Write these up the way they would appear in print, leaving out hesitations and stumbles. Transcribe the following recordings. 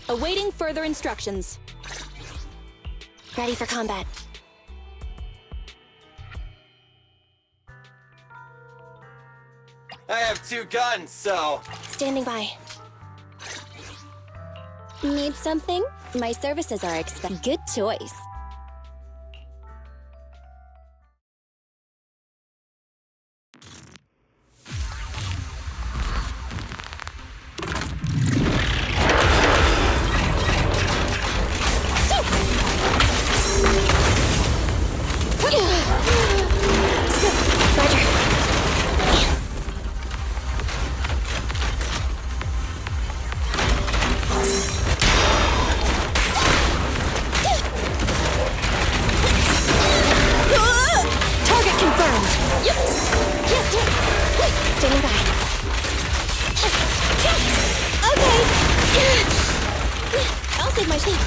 Awaiting further instructions. Ready for combat. I have 2 guns, so... Standing by. Need something? My services are Good choice. Standing by. Okay. I'll save my sheep.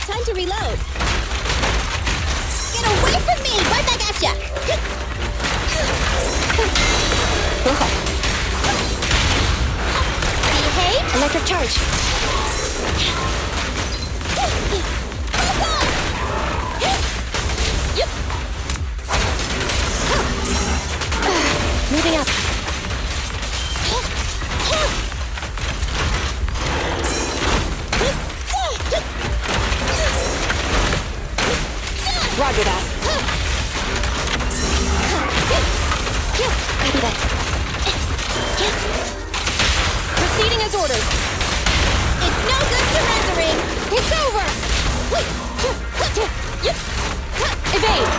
Time to reload. Get away from me! Right back at ya! Behave? Electric charge. Moving up. Roger that. Copy that. Proceeding as ordered. It's no good surrendering. It's over! Evade!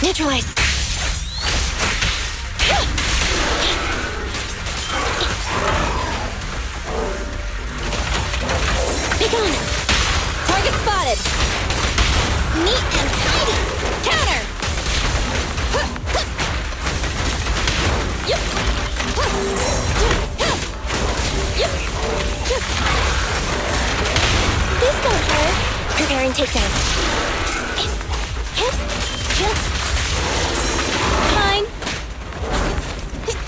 Neutralize. Be gone. Target spotted! Neat and tidy. Counter! This won't hurt. Preparing takedown. Mine.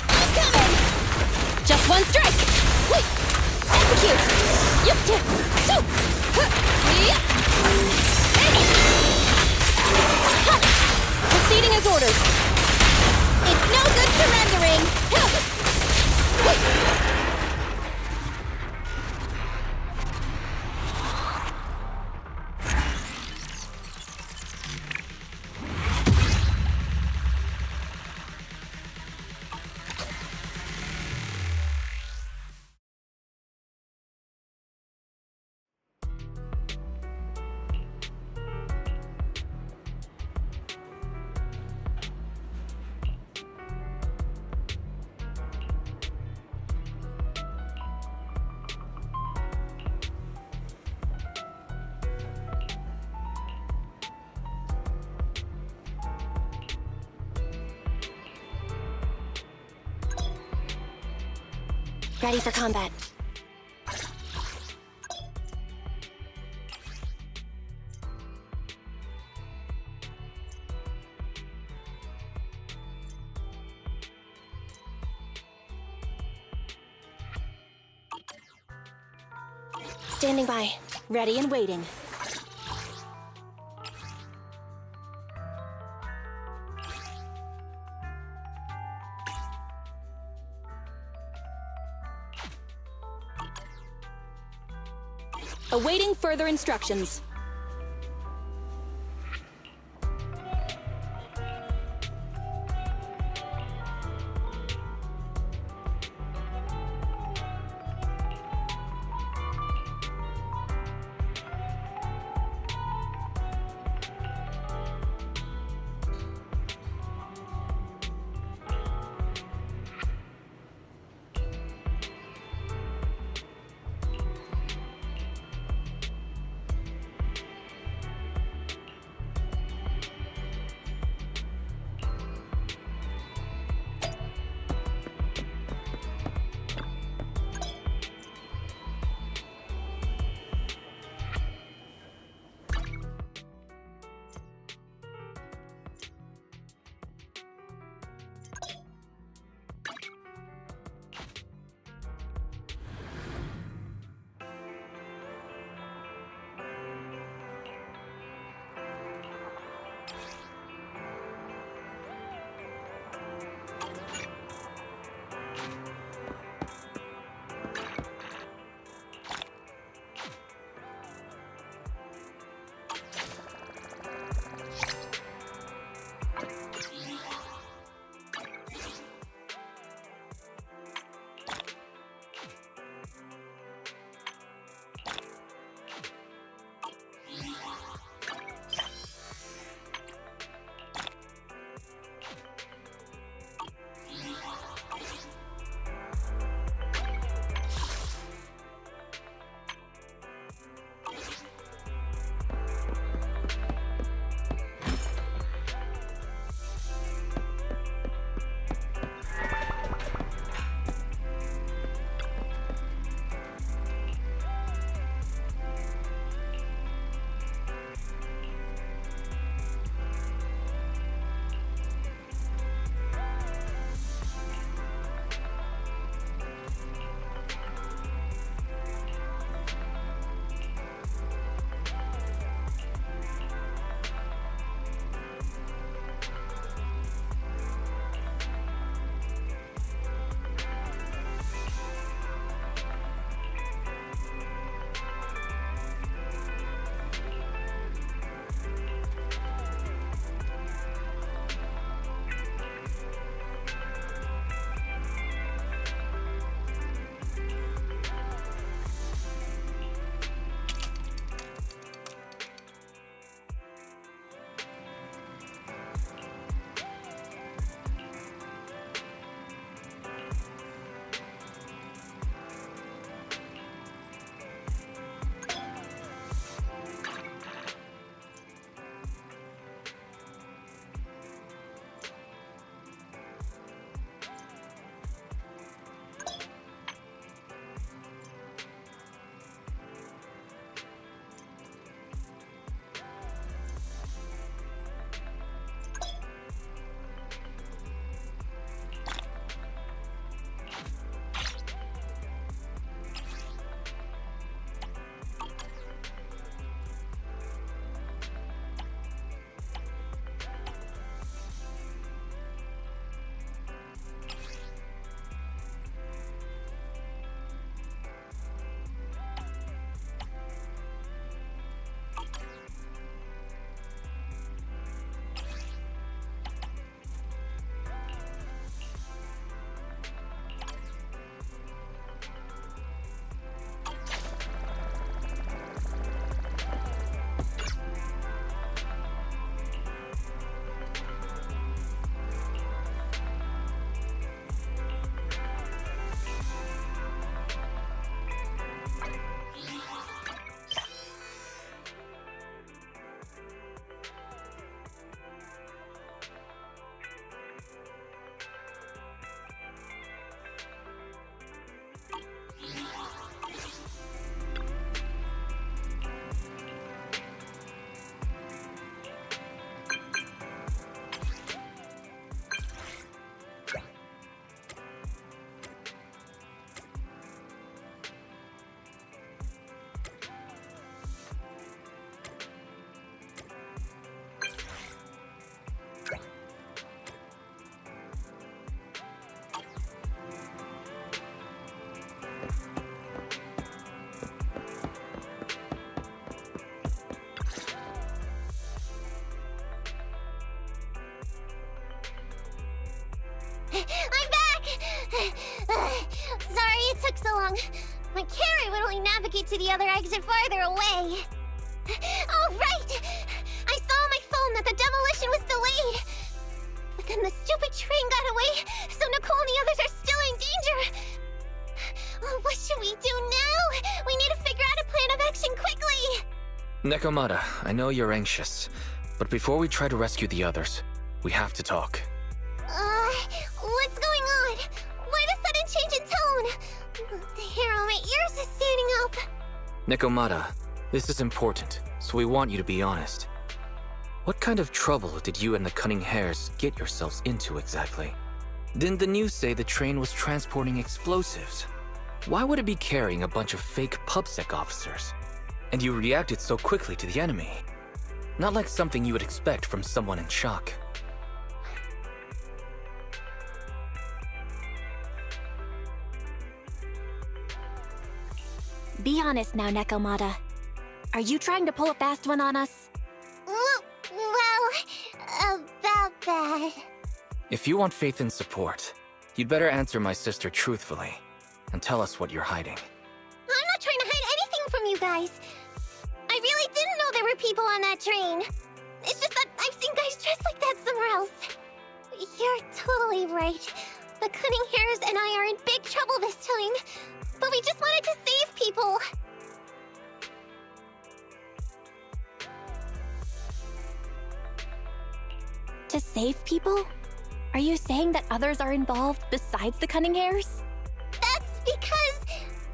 I'm coming. Just one strike! Execute. Proceeding as ordered. It's no good surrendering. Ready for combat. Standing by. Ready and waiting. Awaiting further instructions. long. My carry would only navigate to the other exit farther away. Oh, right! I saw on my phone that the demolition was delayed. But then the stupid train got away, so Nicole and the others are still in danger. Oh, what should we do now? We need to figure out a plan of action quickly! Nekomata, I know you're anxious, but before we try to rescue the others, we have to talk. What's going on? Why the sudden change in tone? The hair on my ears is standing up. Nekomata, this is important, so we want you to be honest. What kind of trouble did you and the Cunning Hares get yourselves into exactly? Didn't the news say the train was transporting explosives? Why would it be carrying a bunch of fake PubSec officers? And you reacted so quickly to the enemy. Not like something you would expect from someone in shock. Be honest now, Nekomata. Are you trying to pull a fast one on us? Well, about that. If you want faith and support, you'd better answer my sister truthfully and tell us what you're hiding. I'm not trying to hide anything from you guys. I really didn't know there were people on that train. It's just that I've seen guys dressed like that somewhere else. You're totally right. The Cunning Hares and I are in big trouble this time. But we just wanted to save people. To save people? Are you saying that others are involved besides the Cunning Hares? That's because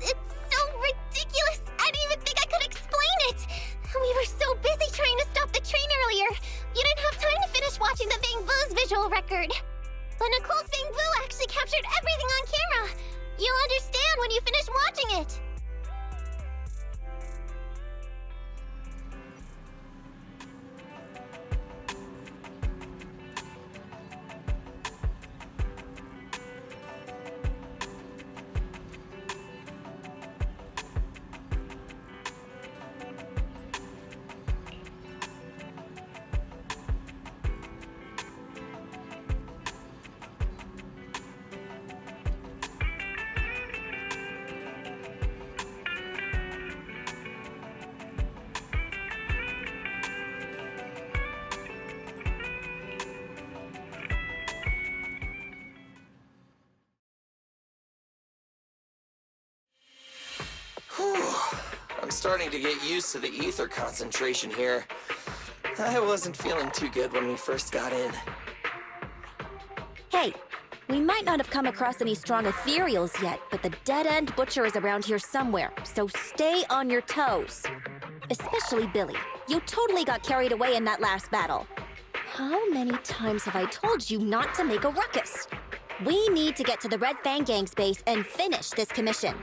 it's so ridiculous. I didn't even think I could explain it. We were so busy trying to stop the train earlier. You didn't have time to finish watching the Bang Boo's visual record. But Nicole's Bang Boo actually captured everything on camera. You'll understand when you finish watching it. I'm starting to get used to the ether concentration here. I wasn't feeling too good when we first got in. Hey, we might not have come across any strong ethereals yet, but the dead-end butcher is around here somewhere, so stay on your toes. Especially Billy. You totally got carried away in that last battle. How many times have I told you not to make a ruckus? We need to get to the Red Fang Gang's base and finish this commission.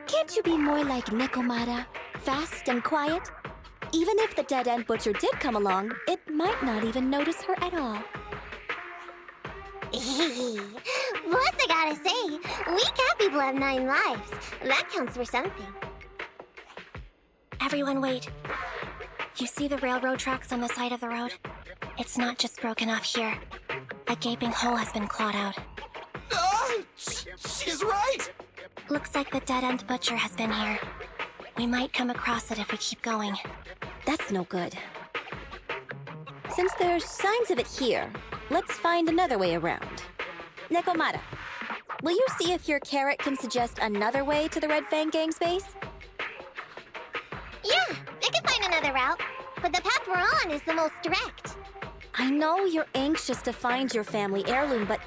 Can't you be more like Nekomata? Fast and quiet? Even if the dead-end butcher did come along, it might not even notice her at all. Plus, I gotta say, we cat people have 9 lives. That counts for something. Everyone wait. You see the railroad tracks on the side of the road? It's not just broken off here. A gaping hole has been clawed out. She's right! Looks like the dead-end butcher has been here. We might come across it if we keep going. That's no good. Since there's signs of it here, let's find another way around. Nekomata, will you see if your carrot can suggest another way to the Red Fang Gang's base? Yeah, I can find another route. But the path we're on is the most direct. I know you're anxious to find your family heirloom, but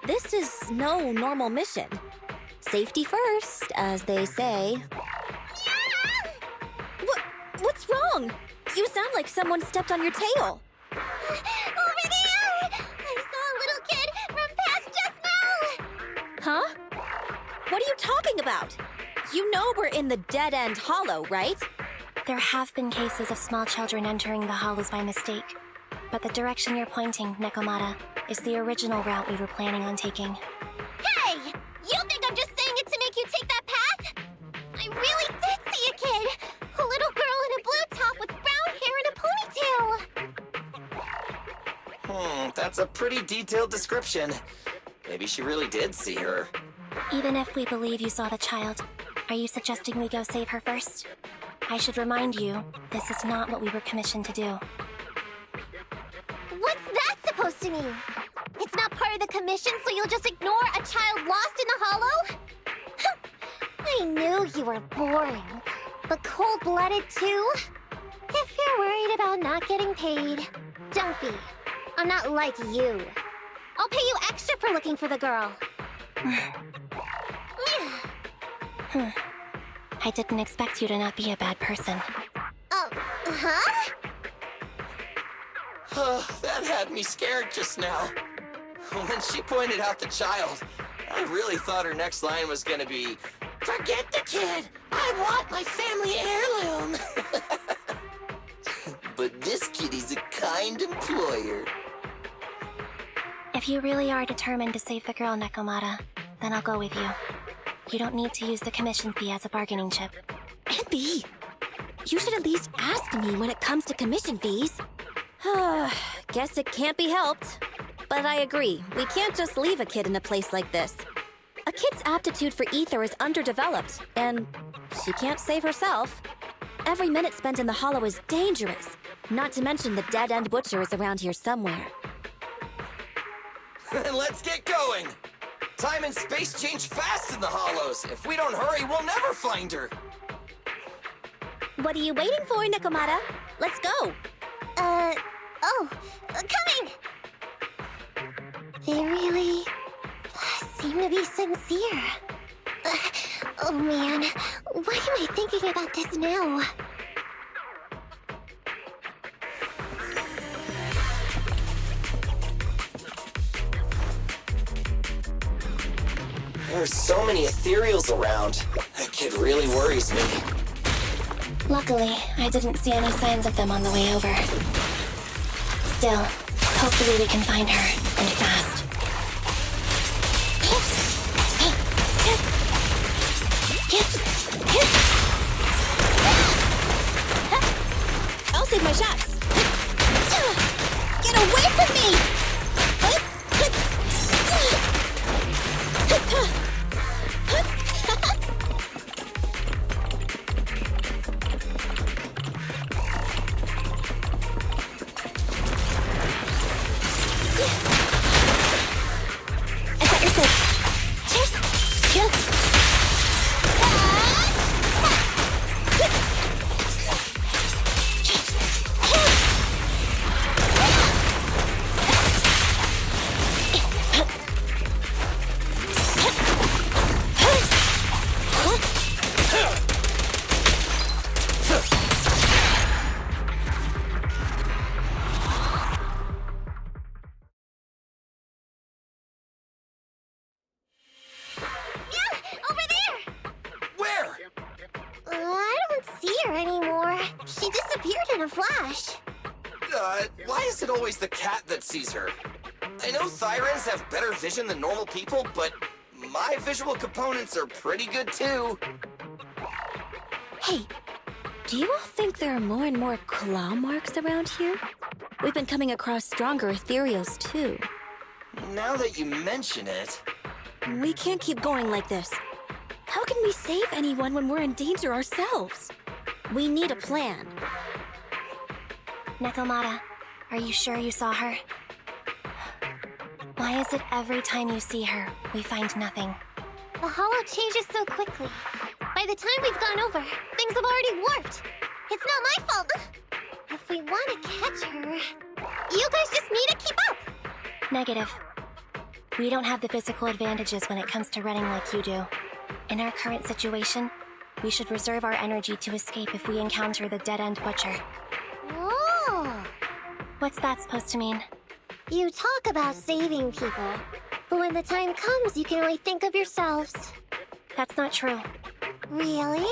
this is no normal mission. Safety first, as they say. What's wrong? You sound like someone stepped on your tail. Over there! I saw a little kid run past just now! Huh? What are you talking about? You know we're in the dead-end hollow, right? There have been cases of small children entering the hollows by mistake. But the direction you're pointing, Nekomata, is the original route we were planning on taking. Hey! You think I'm just saying it to make you take that path? I really did see a kid! A little girl in a blue top with brown hair and a ponytail! That's a pretty detailed description. Maybe she really did see her. Even if we believe you saw the child, Are you suggesting we go save her first? I should remind you, this is not what we were commissioned to do. What's that supposed to mean? It's not part of the commission, so you'll just ignore a child lost in the hollow? I knew you were boring, but cold-blooded too? If you're worried about not getting paid, don't be. I'm not like you. I'll pay you extra for looking for the girl. I didn't expect you to not be a bad person. Huh? That had me scared just now. When she pointed out the child, I really thought her next line was gonna be, "Forget the kid! I want my family heirloom!" But this kitty's a kind employer. If you really are determined to save the girl, Nekomata, then I'll go with you. You don't need to use the commission fee as a bargaining chip. Abby, you should at least ask me when it comes to commission fees. Guess it can't be helped. But I agree, we can't just leave a kid in a place like this. A kid's aptitude for ether is underdeveloped, and she can't save herself. Every minute spent in the hollow is dangerous, not to mention the dead-end butcher is around here somewhere. Then let's get going! Time and space change fast in the hollows. If we don't hurry, we'll never find her. What are you waiting for, Nekomata? Let's go! Coming! They really seem to be sincere. Oh man, why am I thinking about this now? There's so many ethereals around. That kid really worries me. Luckily, I didn't see any signs of them on the way over. Still, hopefully we can find her, and fast. I'll save my shots! Get away from me! Why is it always the cat that sees her? I know Thyrans have better vision than normal people, but my visual components are pretty good too. Hey, do you all think there are more and more claw marks around here? We've been coming across stronger ethereals too. Now that you mention it... We can't keep going like this. How can we save anyone when we're in danger ourselves? We need a plan. Nekomata, are you sure you saw her? Why is it every time you see her, we find nothing? The hollow changes so quickly. By the time we've gone over, things have already warped. It's not my fault. If we want to catch her, you guys just need to keep up. Negative. We don't have the physical advantages when it comes to running like you do. In our current situation, we should reserve our energy to escape if we encounter the dead-end butcher. Oh! What's that supposed to mean? You talk about saving people, but when the time comes, you can only think of yourselves. That's not true. Really?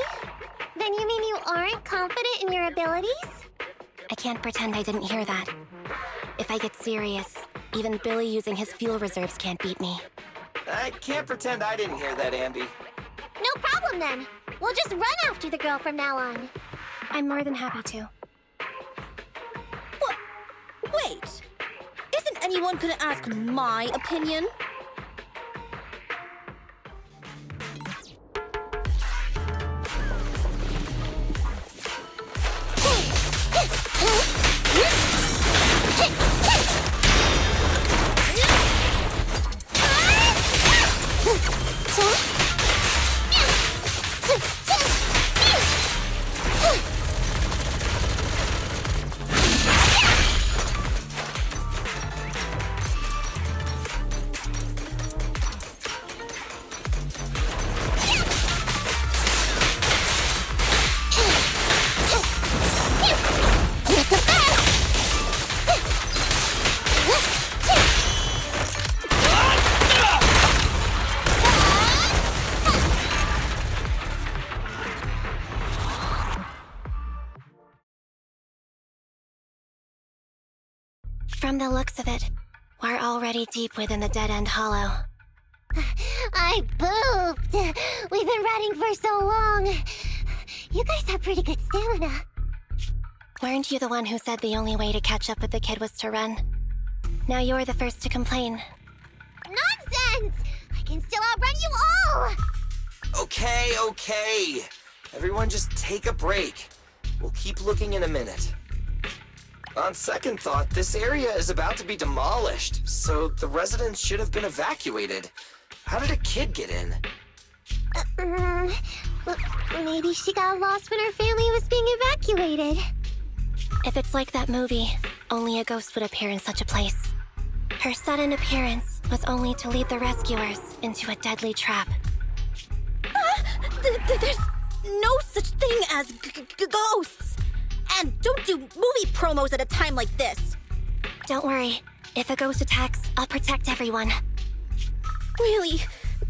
Then you mean you aren't confident in your abilities? I can't pretend I didn't hear that. If I get serious, even Billy using his fuel reserves can't beat me. I can't pretend I didn't hear that, Ambi. No problem then. We'll just run after the girl from now on. I'm more than happy to. What? Wait! Isn't anyone gonna ask my opinion? From the looks of it, we're already deep within the dead-end hollow. I pooped. We've been running for so long. You guys have pretty good stamina. Weren't you the one who said the only way to catch up with the kid was to run? Now you're the first to complain. Nonsense! I can still outrun you all! Okay. Everyone just take a break. We'll keep looking in a minute. On second thought, this area is about to be demolished, so the residents should have been evacuated. How did a kid get in? Maybe she got lost when her family was being evacuated. If it's like that movie, only a ghost would appear in such a place. Her sudden appearance was only to lead the rescuers into a deadly trap. There's no such thing as ghosts! And don't do movie promos at a time like this! Don't worry. If a ghost attacks, I'll protect everyone. Really?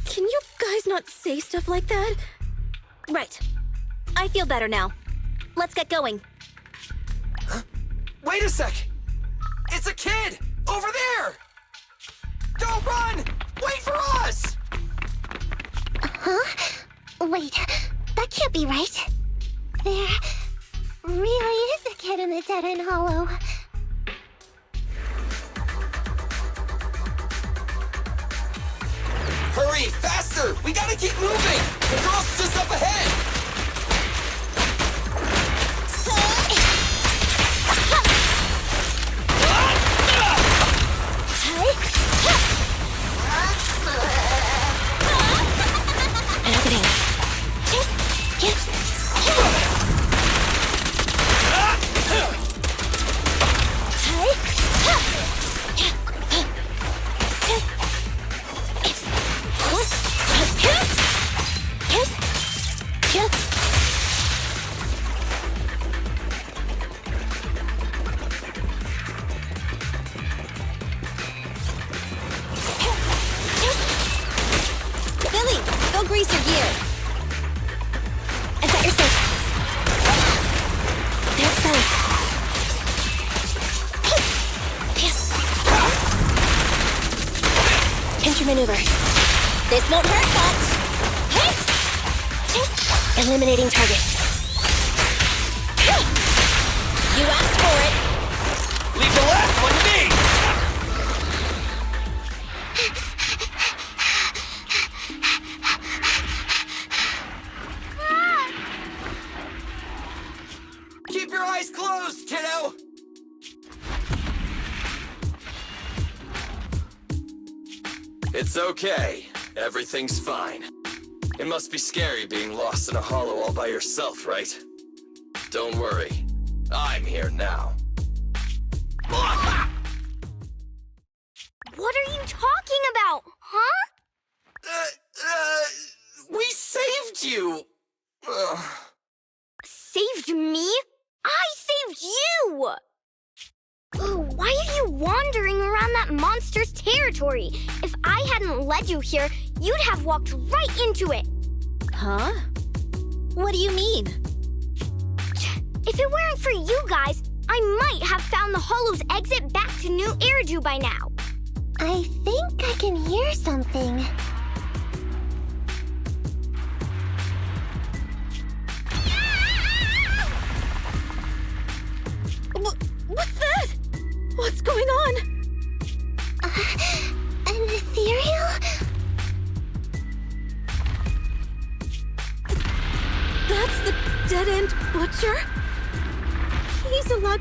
Can you guys not say stuff like that? Right. I feel better now. Let's get going. Huh? Wait a sec! It's a kid! Over there! Don't run! Wait for us! Huh? Wait, that can't be right. There really is a kid in the dead-end hollow. Hurry, faster! We gotta keep moving! The girl's just up ahead! Grease your gears. I've got your six. There it goes. Intermaneuver. This won't hurt much. Eliminating target. You asked for it. Leave the last one to me! Keep your eyes closed, kiddo! It's okay. Everything's fine. It must be scary being lost in a hollow all by yourself, right? Don't worry. I'm here now. What are you talking about, huh? We saved you! Saved me? I saved you! Why are you wandering around that monster's territory? If I hadn't led you here, you'd have walked right into it. Huh? What do you mean? If it weren't for you guys, I might have found the Hollow's exit back to New Eridu by now. I think I can hear something. What's that? What's going on? An ethereal? That's the dead-end butcher? He's a lot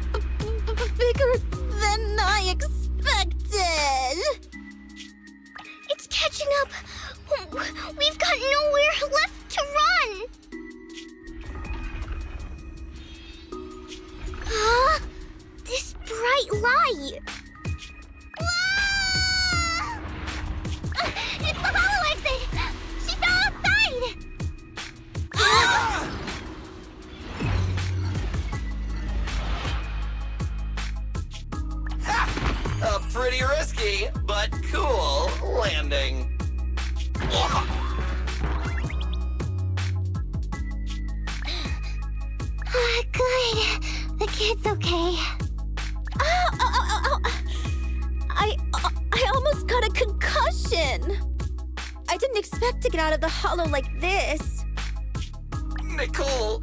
bigger than I expected. It's catching up. We've got nowhere left to run. Huh? This bright light. Whoa! It's the hollow exit. She fell outside. A pretty risky, but cool landing. Good. The kid's okay. Oh. demolition! I didn't expect to get out of the hollow like this. Nicole!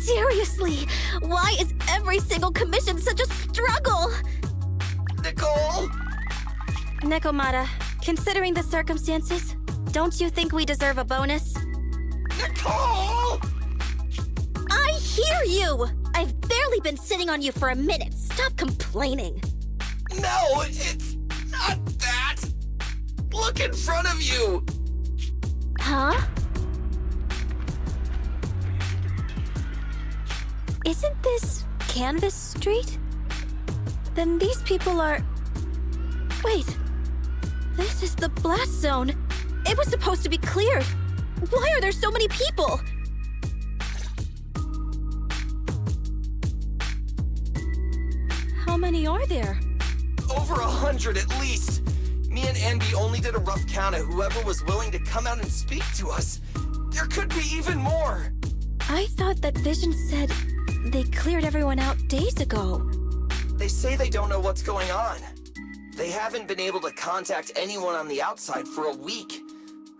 Seriously, why is every single commission such a struggle? Nicole! Nekomata, considering the circumstances, don't you think we deserve a bonus? Nicole! I hear you! I've barely been sitting on you for a minute. Stop complaining. No, it's not that! Look in front of you! Huh? Isn't this Canvas Street? Then these people are... Wait. This is the blast zone. It was supposed to be cleared. Why are there so many people? How many are there? Over 100 at least. Me and Anby only did a rough count of whoever was willing to come out and speak to us. There could be even more. I thought that Vision said they cleared everyone out days ago. They say they don't know what's going on. They haven't been able to contact anyone on the outside for a week.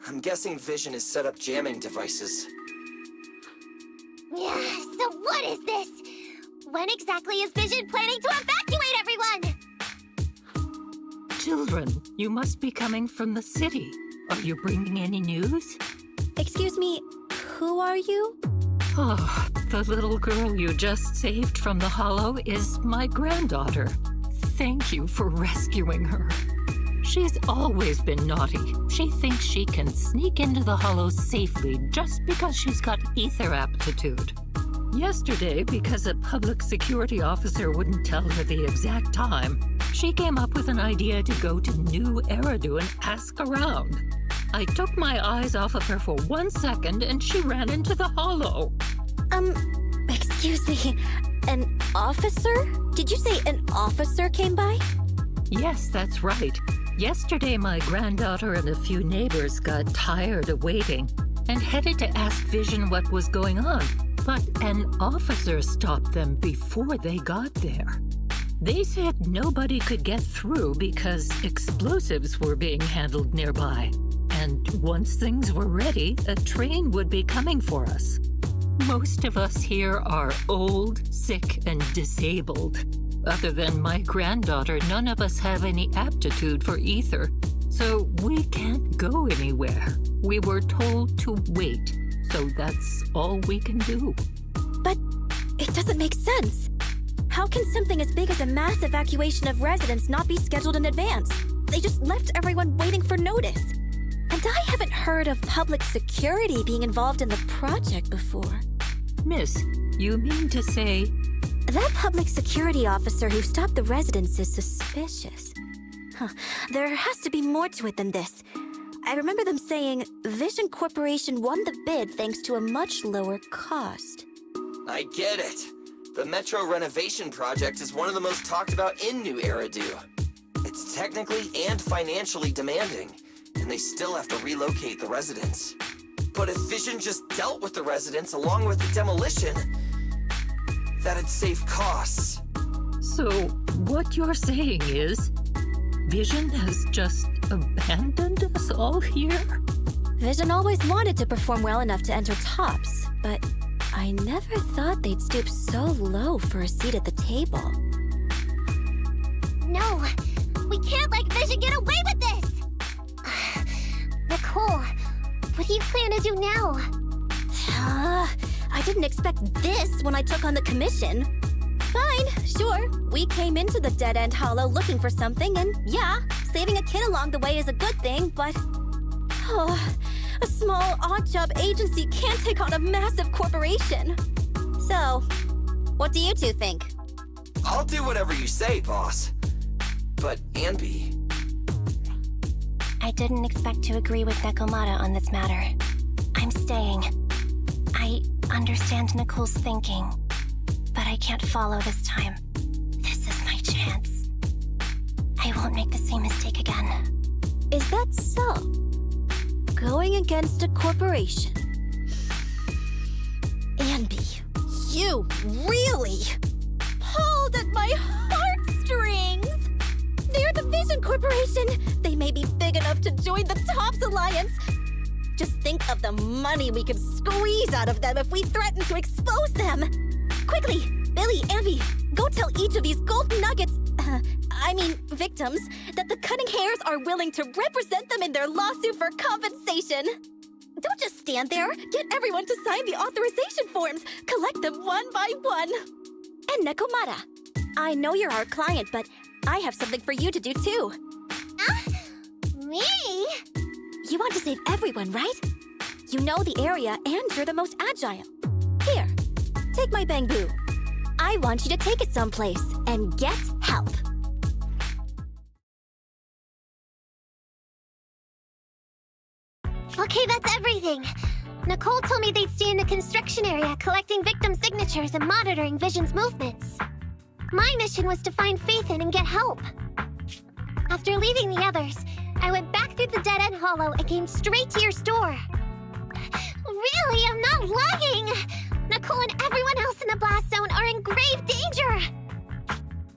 I'm guessing Vision has set up jamming devices. Yeah, so what is this? When exactly is Vision planning to evacuate everyone? Children, you must be coming from the city. Are you bringing any news? Excuse me, who are you? Oh, the little girl you just saved from the hollow is my granddaughter. Thank you for rescuing her. She's always been naughty. She thinks she can sneak into the hollow safely just because she's got ether aptitude. Yesterday, because a public security officer wouldn't tell her the exact time, she came up with an idea to go to New Eridu and ask around. I took my eyes off of her for 1 second and she ran into the hollow. Excuse me, an officer? Did you say an officer came by? Yes, that's right. Yesterday, my granddaughter and a few neighbors got tired of waiting and headed to ask Vision what was going on. But an officer stopped them before they got there. They said nobody could get through because explosives were being handled nearby. And once things were ready, a train would be coming for us. Most of us here are old, sick, and disabled. Other than my granddaughter, none of us have any aptitude for ether, so we can't go anywhere. We were told to wait, so that's all we can do. But it doesn't make sense. How can something as big as a mass evacuation of residents not be scheduled in advance? They just left everyone waiting for notice. And I haven't heard of public security being involved in the project before. Miss, you mean to say... That public security officer who stopped the residents is suspicious. There has to be more to it than this. I remember them saying Vision Corporation won the bid thanks to a much lower cost. I get it. The Metro renovation project is one of the most talked about in New Eridu. It's technically and financially demanding, and they still have to relocate the residents. But if Vision just dealt with the residents along with the demolition, that'd save costs. So, what you're saying is, Vision has just abandoned us all here? Vision always wanted to perform well enough to enter tops, but I never thought they'd stoop so low for a seat at the table. No, we can't let Vision get away with this! Nicole, what do you plan to do now? I didn't expect this when I took on the commission. Fine, sure. We came into the dead-end hollow looking for something, and yeah, saving a kid along the way is a good thing, but... a small, odd-job agency can't take on a massive corporation. So, what do you two think? I'll do whatever you say, boss. But Anby... I didn't expect to agree with Nekomata on this matter. I'm staying. I understand Nicole's thinking, but I can't follow this time. This is my chance. I won't make the same mistake again. Is that so? Going against a corporation? Anby, you really pulled at my heartstrings! They're the Vision Vision Corporation! They may be big enough to join the TOPS Alliance! Just think of the money we could squeeze out of them if we threaten to expose them! Quickly, Billy, Ambi, go tell each of these gold nuggets, victims, that the Cunning Hares are willing to represent them in their lawsuit for compensation! Don't just stand there! Get everyone to sign the authorization forms! Collect them one by one! And Nekomata, I know you're our client, but I have something for you to do too. Me? You want to save everyone, right? You know the area and you're the most agile. Here, take my bamboo. I want you to take it someplace and get help. Okay, that's everything. Nicole told me they'd stay in the construction area collecting victim signatures and monitoring Vision's movements. My mission was to find Faithin and get help. After leaving the others, I went back through the dead-end hollow and came straight to your store. Really, I'm not lying! Nicole and everyone else in the blast zone are in grave danger!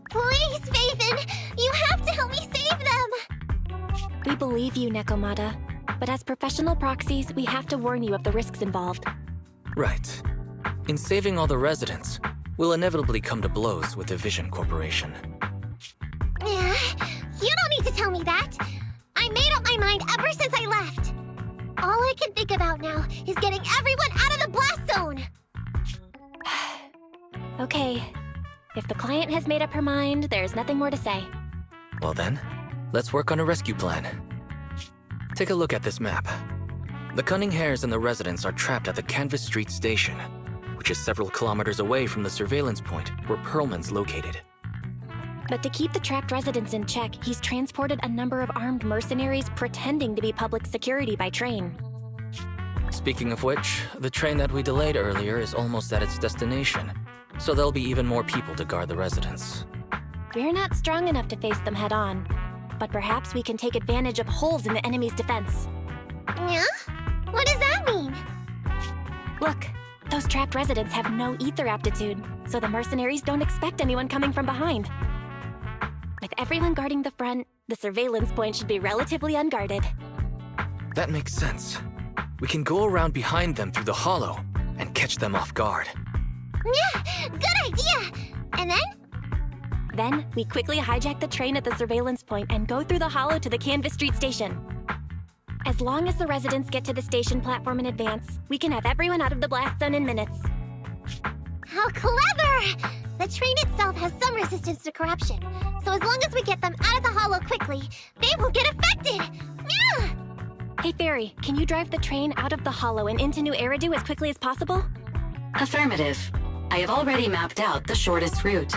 Please, Faithin, you have to help me save them! We believe you, Nekomata. But as professional proxies, we have to warn you of the risks involved. Right. In saving all the residents, we'll inevitably come to blows with the Vision Corporation. Yeah, you don't need to tell me that. I made up my mind ever since I left. All I can think about now is getting everyone out of the blast zone. Okay. If the client has made up her mind, there's nothing more to say. Well then, let's work on a rescue plan. Take a look at this map. The Cunning Hares and the residents are trapped at the Canvas Street station, which is several kilometers away from the surveillance point where Perlman's located. But to keep the trapped residents in check, he's transported a number of armed mercenaries pretending to be public security by train. Speaking of which, the train that we delayed earlier is almost at its destination, so there'll be even more people to guard the residents. We're not strong enough to face them head-on, but perhaps we can take advantage of holes in the enemy's defense. Yeah? What does that mean? Look, those trapped residents have no ether aptitude, so the mercenaries don't expect anyone coming from behind. With everyone guarding the front, the surveillance point should be relatively unguarded. That makes sense. We can go around behind them through the hollow and catch them off guard. Yeah, good idea! And then? Then, we quickly hijack the train at the surveillance point and go through the hollow to the Canvas Street station. As long as the residents get to the station platform in advance, we can have everyone out of the blast zone in minutes. How clever! The train itself has some resistance to corruption, so as long as we get them out of the hollow quickly, they won't get affected! Yeah! Hey Fairy, can you drive the train out of the hollow and into New Eridu as quickly as possible? Affirmative. I have already mapped out the shortest route.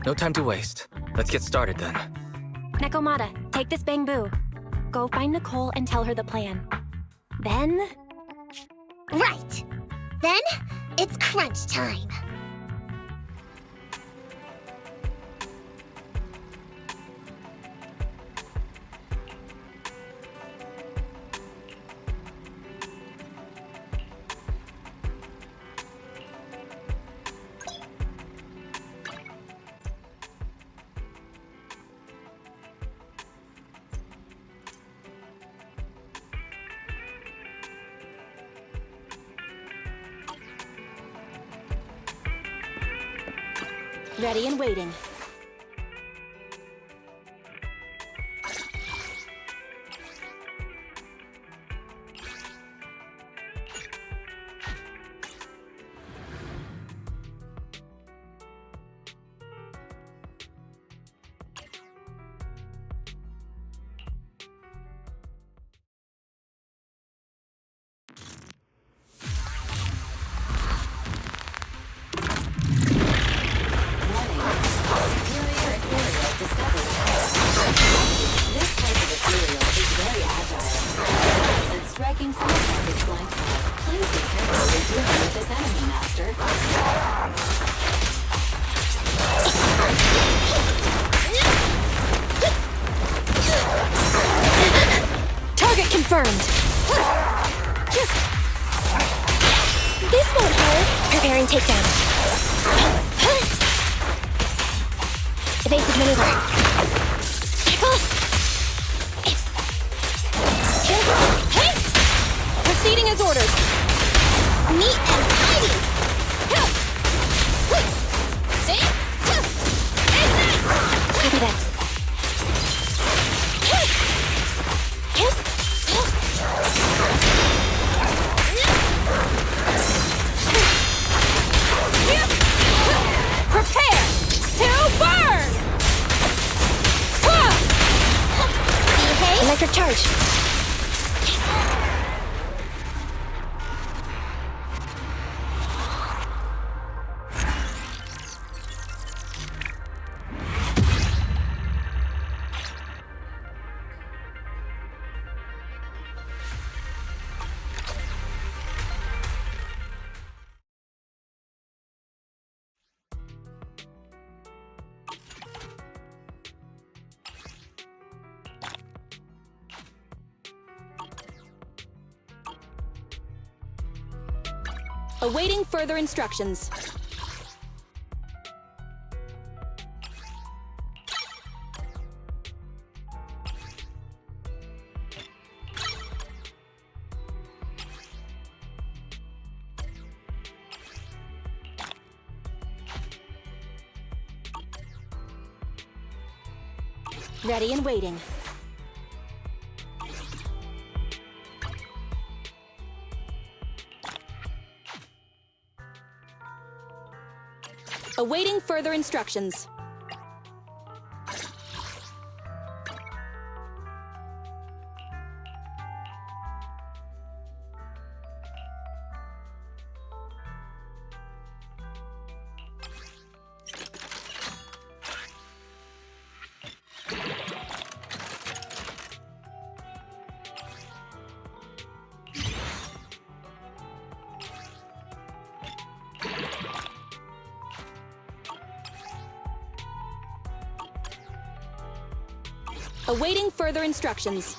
No time to waste. Let's get started then. Nekomata, take this bamboo. Go find Nicole and tell her the plan. Then... Right! Then, it's crunch time. Ready and waiting. Target confirmed! This won't hurt! Preparing takedown. Evasive maneuver. Hey! Proceeding as ordered. Neat and tidy! See? Copy that. Prepare to burn! Electric charge. Awaiting further instructions. Ready and waiting. Awaiting further instructions. Awaiting further instructions.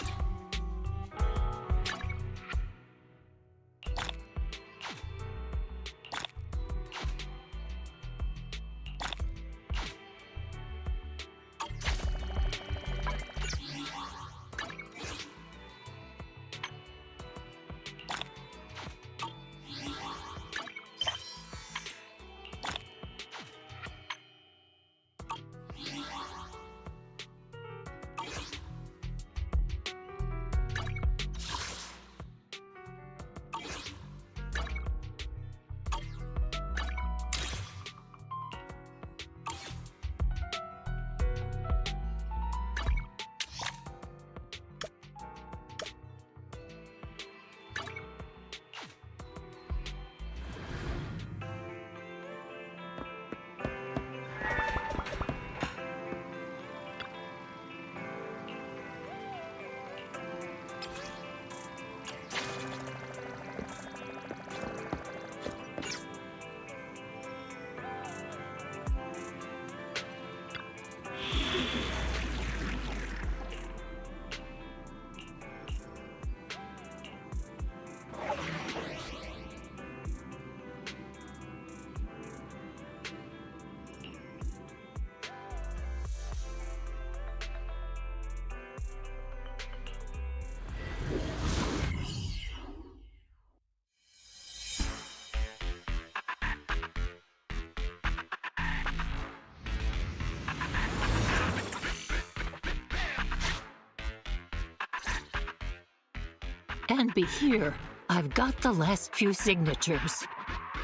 And be here. I've got the last few signatures.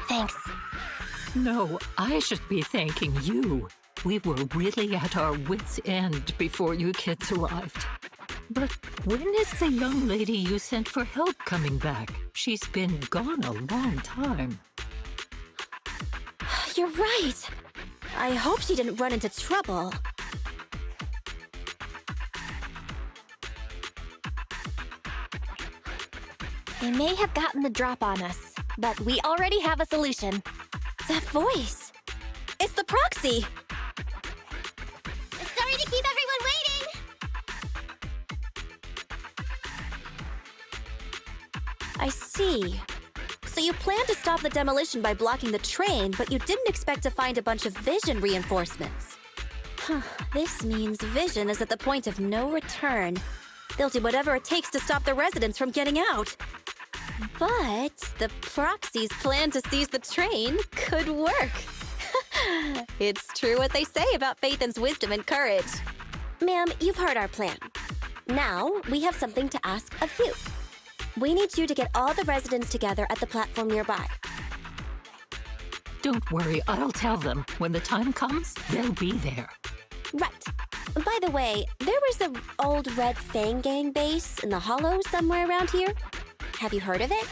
Thanks. No, I should be thanking you. We were really at our wits' end before you kids arrived. But when is the young lady you sent for help coming back? She's been gone a long time. You're right. I hope she didn't run into trouble. They may have gotten the drop on us, but we already have a solution. That voice! It's the proxy! Sorry to keep everyone waiting! I see. So you planned to stop the demolition by blocking the train, but you didn't expect to find a bunch of vision reinforcements. Huh, this means vision is at the point of no return. They'll do whatever it takes to stop the residents from getting out. But the Proxy's plan to seize the train could work. It's true what they say about Phaethan's wisdom and courage. Ma'am, you've heard our plan. Now, we have something to ask of you. We need you to get all the residents together at the platform nearby. Don't worry, I'll tell them. When the time comes, they'll be there. Right. By the way, there was an old Red Fang Gang base in the Hollow somewhere around here. Have you heard of it?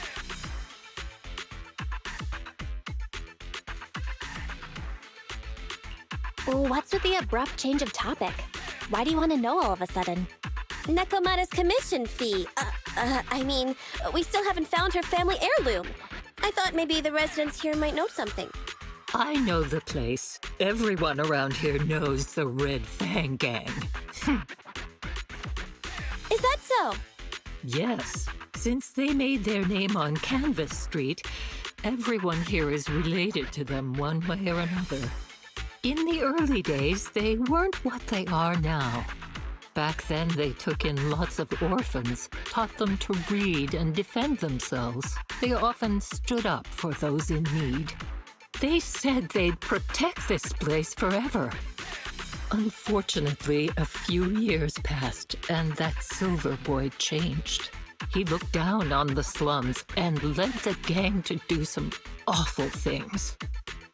What's with the abrupt change of topic? Why do you want to know all of a sudden? Nekomata's commission fee. We still haven't found her family heirloom. I thought maybe the residents here might know something. I know the place. Everyone around here knows the Red Fang Gang. Is that so? Yes. Since they made their name on Canvas Street, everyone here is related to them one way or another. In the early days, they weren't what they are now. Back then, they took in lots of orphans, taught them to read and defend themselves. They often stood up for those in need. They said they'd protect this place forever. Unfortunately, a few years passed, and that Silver Boy changed. He looked down on the slums and led the gang to do some awful things.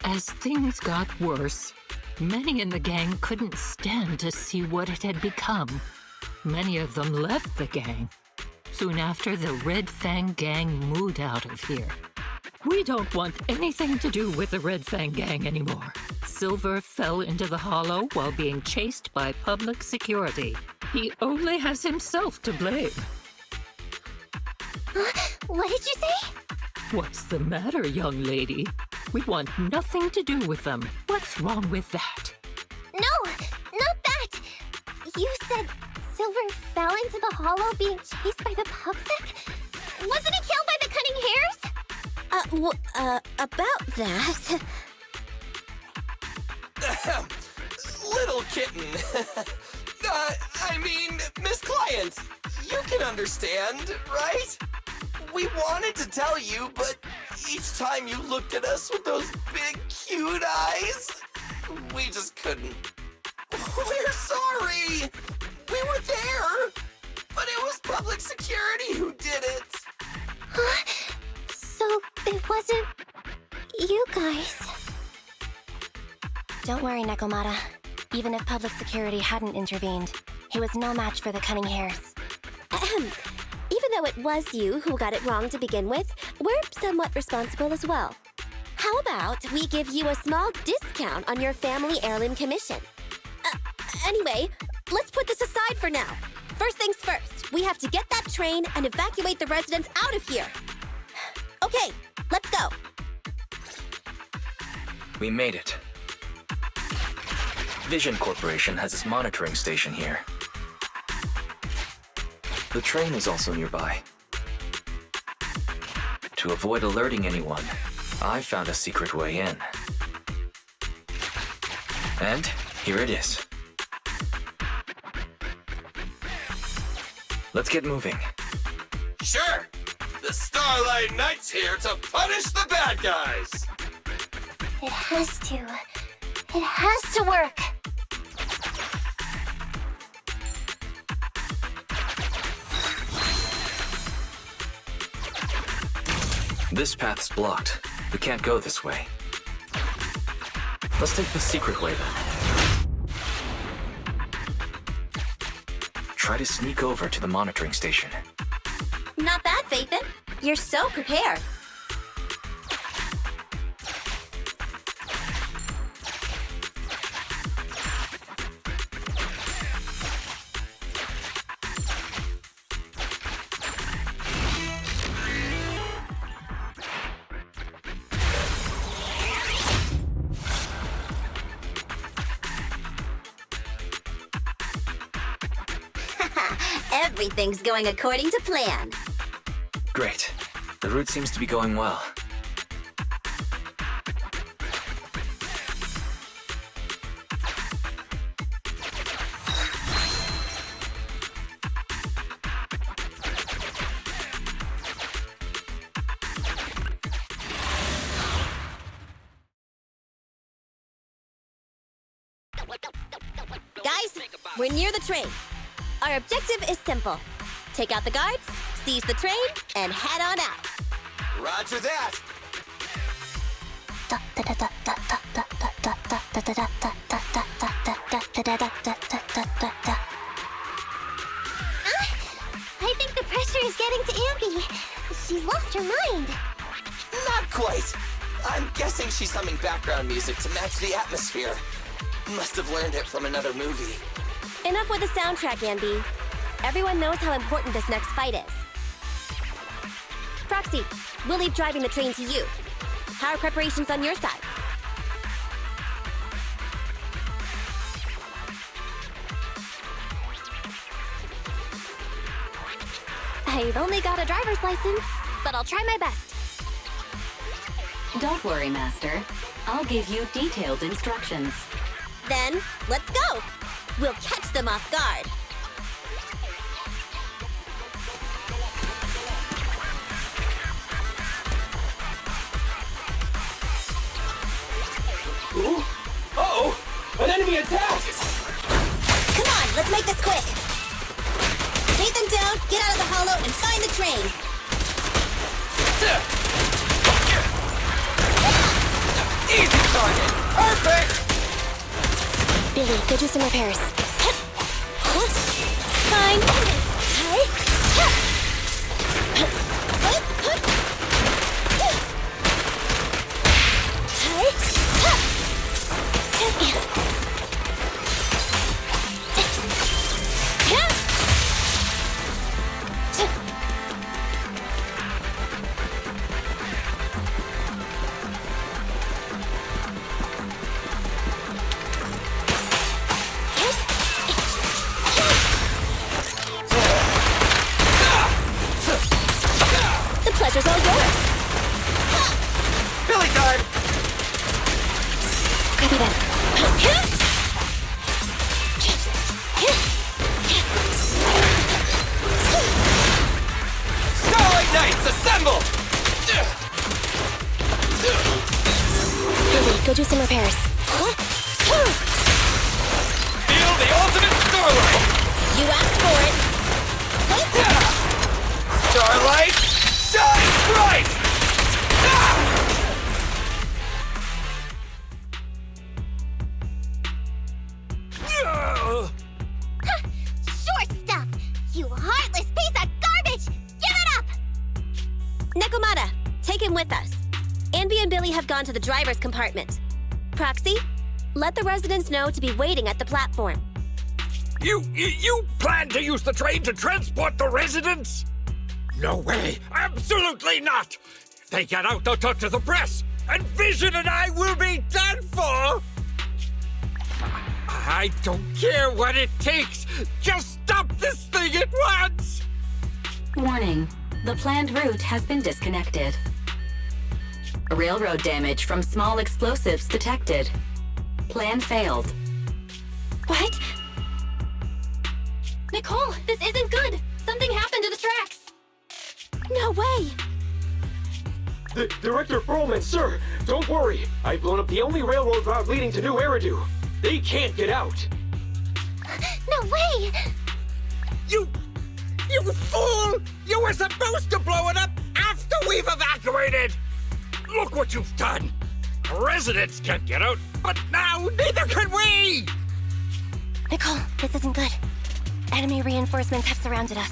As things got worse, many in the gang couldn't stand to see what it had become. Many of them left the gang. Soon after, the Red Fang Gang moved out of here. We don't want anything to do with the Red Fang Gang anymore. Silver fell into the Hollow while being chased by public security. He only has himself to blame. What did you say? What's the matter, young lady? We want nothing to do with them. What's wrong with that? No, not that! You said Silver fell into the Hollow being chased by the public? Wasn't he killed by the Cunning Hares? About that... Little kitten. Miss Client, you can understand, right? We wanted to tell you, but each time you looked at us with those big, cute eyes, we just couldn't. We're sorry. We were there, but it was public security who did it. So it wasn't you guys. Don't worry, Nekomata. Even if public security hadn't intervened, he was no match for the Cunning Hares. Even though it was you who got it wrong to begin with, we're somewhat responsible as well. How about we give you a small discount on your family heirloom commission? Anyway, let's put this aside for now. First things first, we have to get that train and evacuate the residents out of here. Okay, let's go. We made it. Vision Corporation has its monitoring station here. The train is also nearby. To avoid alerting anyone, I found a secret way in. And here it is. Let's get moving. Sure. The Starlight Knight's here to punish the bad guys. It has to. It has to work. This path's blocked. We can't go this way. Let's take the secret way then. Try to sneak over to the monitoring station. Not bad, Phaethan. You're so prepared. Everything's going according to plan. Great. The route seems to be going well. we're near the train. Our objective is simple. Take out the guards, seize the train, and head on out. Roger that. I think the pressure is getting to Ambi. She's lost her mind. Not quite. I'm guessing she's humming background music to match the atmosphere. Must have learned it from another movie. Enough with the soundtrack, Anby. Everyone knows how important this next fight is. Proxy, we'll leave driving the train to you. How are preparations on your side? I've only got a driver's license, but I'll try my best. Don't worry, Master. I'll give you detailed instructions. Then, let's go! We'll catch them off guard. Ooh. Uh-oh! An enemy attack! Come on, let's make this quick! Take them down, get out of the hollow, and find the train! Easy target! Perfect! Billy, go do some repairs. Fine. The pleasure's all yours. Billy time! Copy that. Starlight Knights, assemble! Billy, go do some repairs. Feel the ultimate Starlight! You asked for it. Starlight, shine bright! Short stuff! You heartless piece of garbage! Give it up! Nekomata, take him with us. Anby and Billy have gone to the driver's compartment. Proxy, let the residents know to be waiting at the platform. You plan to use the train to transport the residents? No way! Absolutely not! If they get out, they'll talk to the press, and Vision and I will be done for! I don't care what it takes! Just stop this thing at once! Warning. The planned route has been disconnected. Railroad damage from small explosives detected. Plan failed. What? Nicole, this isn't good! Something happened to the tracks! No way! Director Perlman, sir, don't worry. I've blown up the only railroad route leading to New Eridu. They can't get out. No way! You fool! You were supposed to blow it up after we've evacuated! Look what you've done! Residents can't get out, but now neither can we! Nicole, this isn't good. Enemy reinforcements have surrounded us.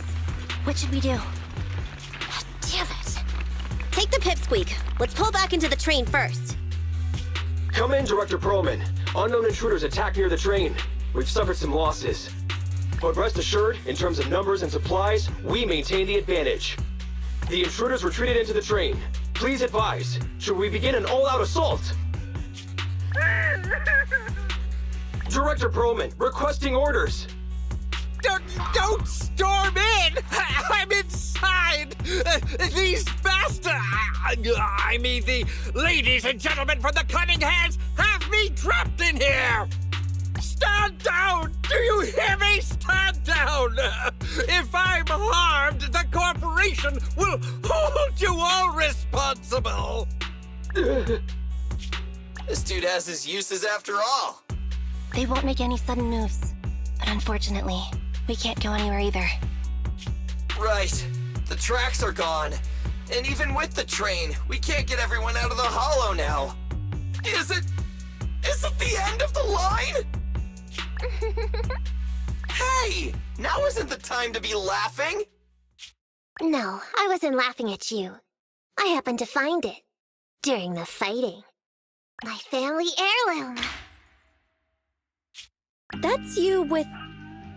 What should we do? Damn it! Take the pipsqueak. Let's pull back into the train first. Come in, Director Perlman. Unknown intruders attack near the train. We've suffered some losses. But rest assured, in terms of numbers and supplies, we maintain the advantage. The intruders retreated into the train. Please advise, should we begin an all-out assault? Director Perlman, requesting orders. Don't storm in! I'm inside! These bastards! I mean, the ladies and gentlemen from the Cunning Hands have me trapped in here! Stand down! Do you hear me? Stand down! If I'm harmed, the corporation will hold you all responsible! This dude has his uses after all. They won't make any sudden moves. But unfortunately, we can't go anywhere either. Right. The tracks are gone. And even with the train, we can't get everyone out of the hollow now. Is it the end of the line? Hey! Now isn't the time to be laughing! No, I wasn't laughing at you. I happened to find it. During the fighting. My family heirloom. That's you with...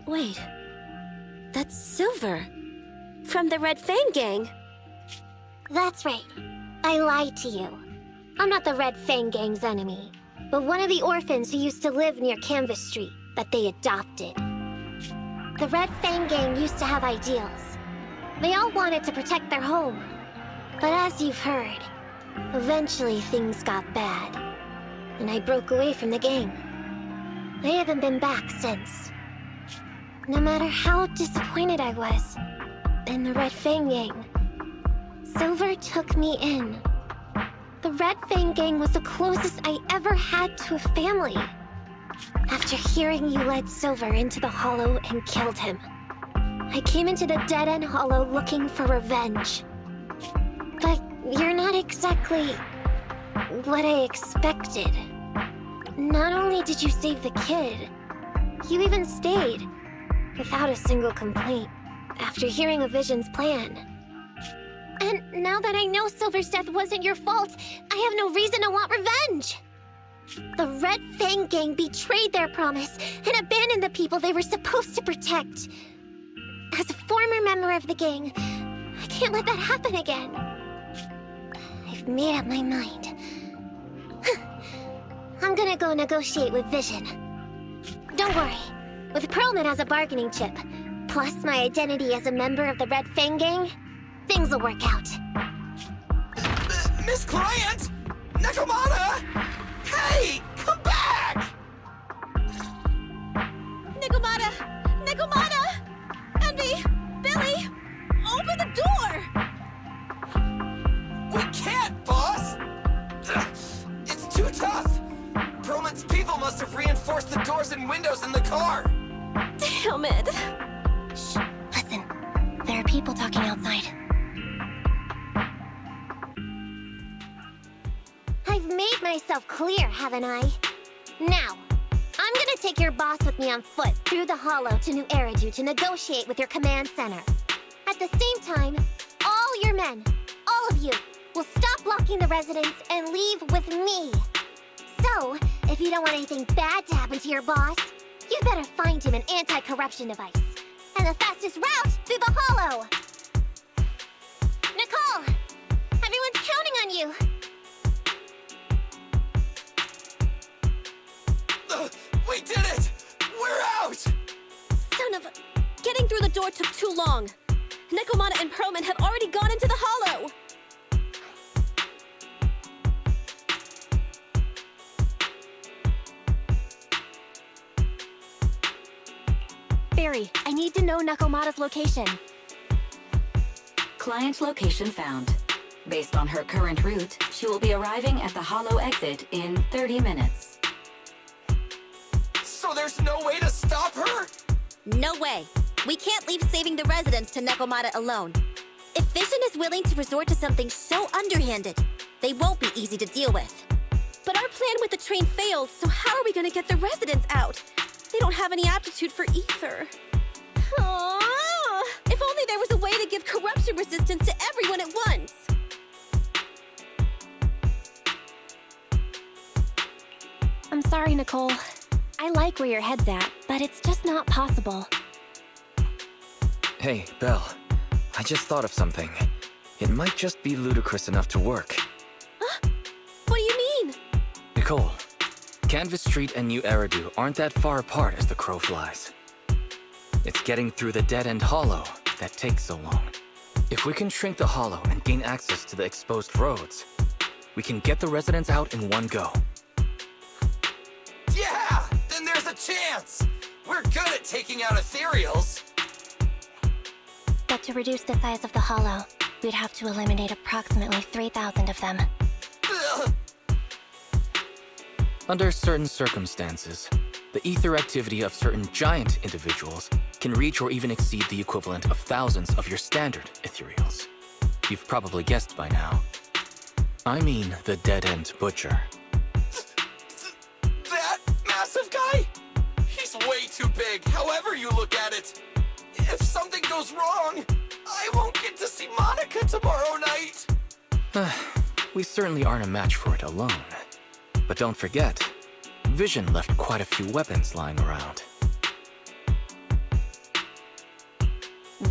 Wait. That's Silver. From the Red Fang Gang. That's right. I lied to you. I'm not the Red Fang Gang's enemy, but one of the orphans who used to live near Canvas Street that they adopted. The Red Fang Gang used to have ideals. They all wanted to protect their home. But as you've heard, eventually things got bad, and I broke away from the gang. I haven't been back since. No matter how disappointed I was in the Red Fang Gang, Silver took me in. The Red Fang Gang was the closest I ever had to a family. After hearing you led Silver into the Hollow and killed him, I came into the dead-end Hollow looking for revenge. But you're not exactly what I expected. Not only did you save the kid, you even stayed, without a single complaint, after hearing a Vision's plan. And now that I know Silver's death wasn't your fault, I have no reason to want revenge! The Red Fang Gang betrayed their promise and abandoned the people they were supposed to protect. As a former member of the gang, I can't let that happen again. I've made up my mind. I'm gonna go negotiate with Vision. Don't worry. With Perlman as a bargaining chip, plus my identity as a member of the Red Fang Gang, things will work out. Miss Client! Nekomata! Hey! Come back! Nekomata! Nekomata! Envy! Billy! Open the door! We can't, boss! It's too tough! Perlman's people must have reinforced the doors and windows in the car! Damn it! Shh, listen. There are people talking outside. I've made myself clear, haven't I? Now, I'm gonna take your boss with me on foot through the Hollow to New Eridu to negotiate with your command center. At the same time, all your men, all of you, will stop blocking the residents and leave with me. So, if you don't want anything bad to happen to your boss, you better find him an anti-corruption device. And the fastest route through the Hollow! Nicole! Everyone's counting on you! We did it! We're out! Son of a... Getting through the door took too long. Nekomata and Perlman have already gone into the Hollow! Barry, I need to know Nekomata's location. Client location found. Based on her current route, she will be arriving at the Hollow exit in 30 minutes. So there's no way to stop her? No way. We can't leave saving the residents to Nekomata alone. If Vision is willing to resort to something so underhanded, they won't be easy to deal with. But our plan with the train failed, so how are we gonna get the residents out? They don't have any aptitude for either. Aww. If only there was a way to give corruption resistance to everyone at once. I'm sorry, Nicole. I like where your head's at, but it's just not possible. Hey, Belle. I just thought of something. It might just be ludicrous enough to work. Huh? What do you mean? Nicole, Canvas Street and New Eridu aren't that far apart as the crow flies. It's getting through the dead-end hollow that takes so long. If we can shrink the hollow and gain access to the exposed roads, we can get the residents out in one go. Yeah! Then there's a chance! We're good at taking out ethereals! But to reduce the size of the Hollow, we'd have to eliminate approximately 3,000 of them. Ugh. Under certain circumstances, The ether activity of certain giant individuals can reach or even exceed the equivalent of thousands of your standard ethereals. You've probably guessed by now. I mean the dead-end butcher. That massive guy? He's way too big, however you look at it. If something goes wrong, I won't get to see Monica tomorrow night. We certainly aren't a match for it alone. But don't forget, Vision left quite a few weapons lying around.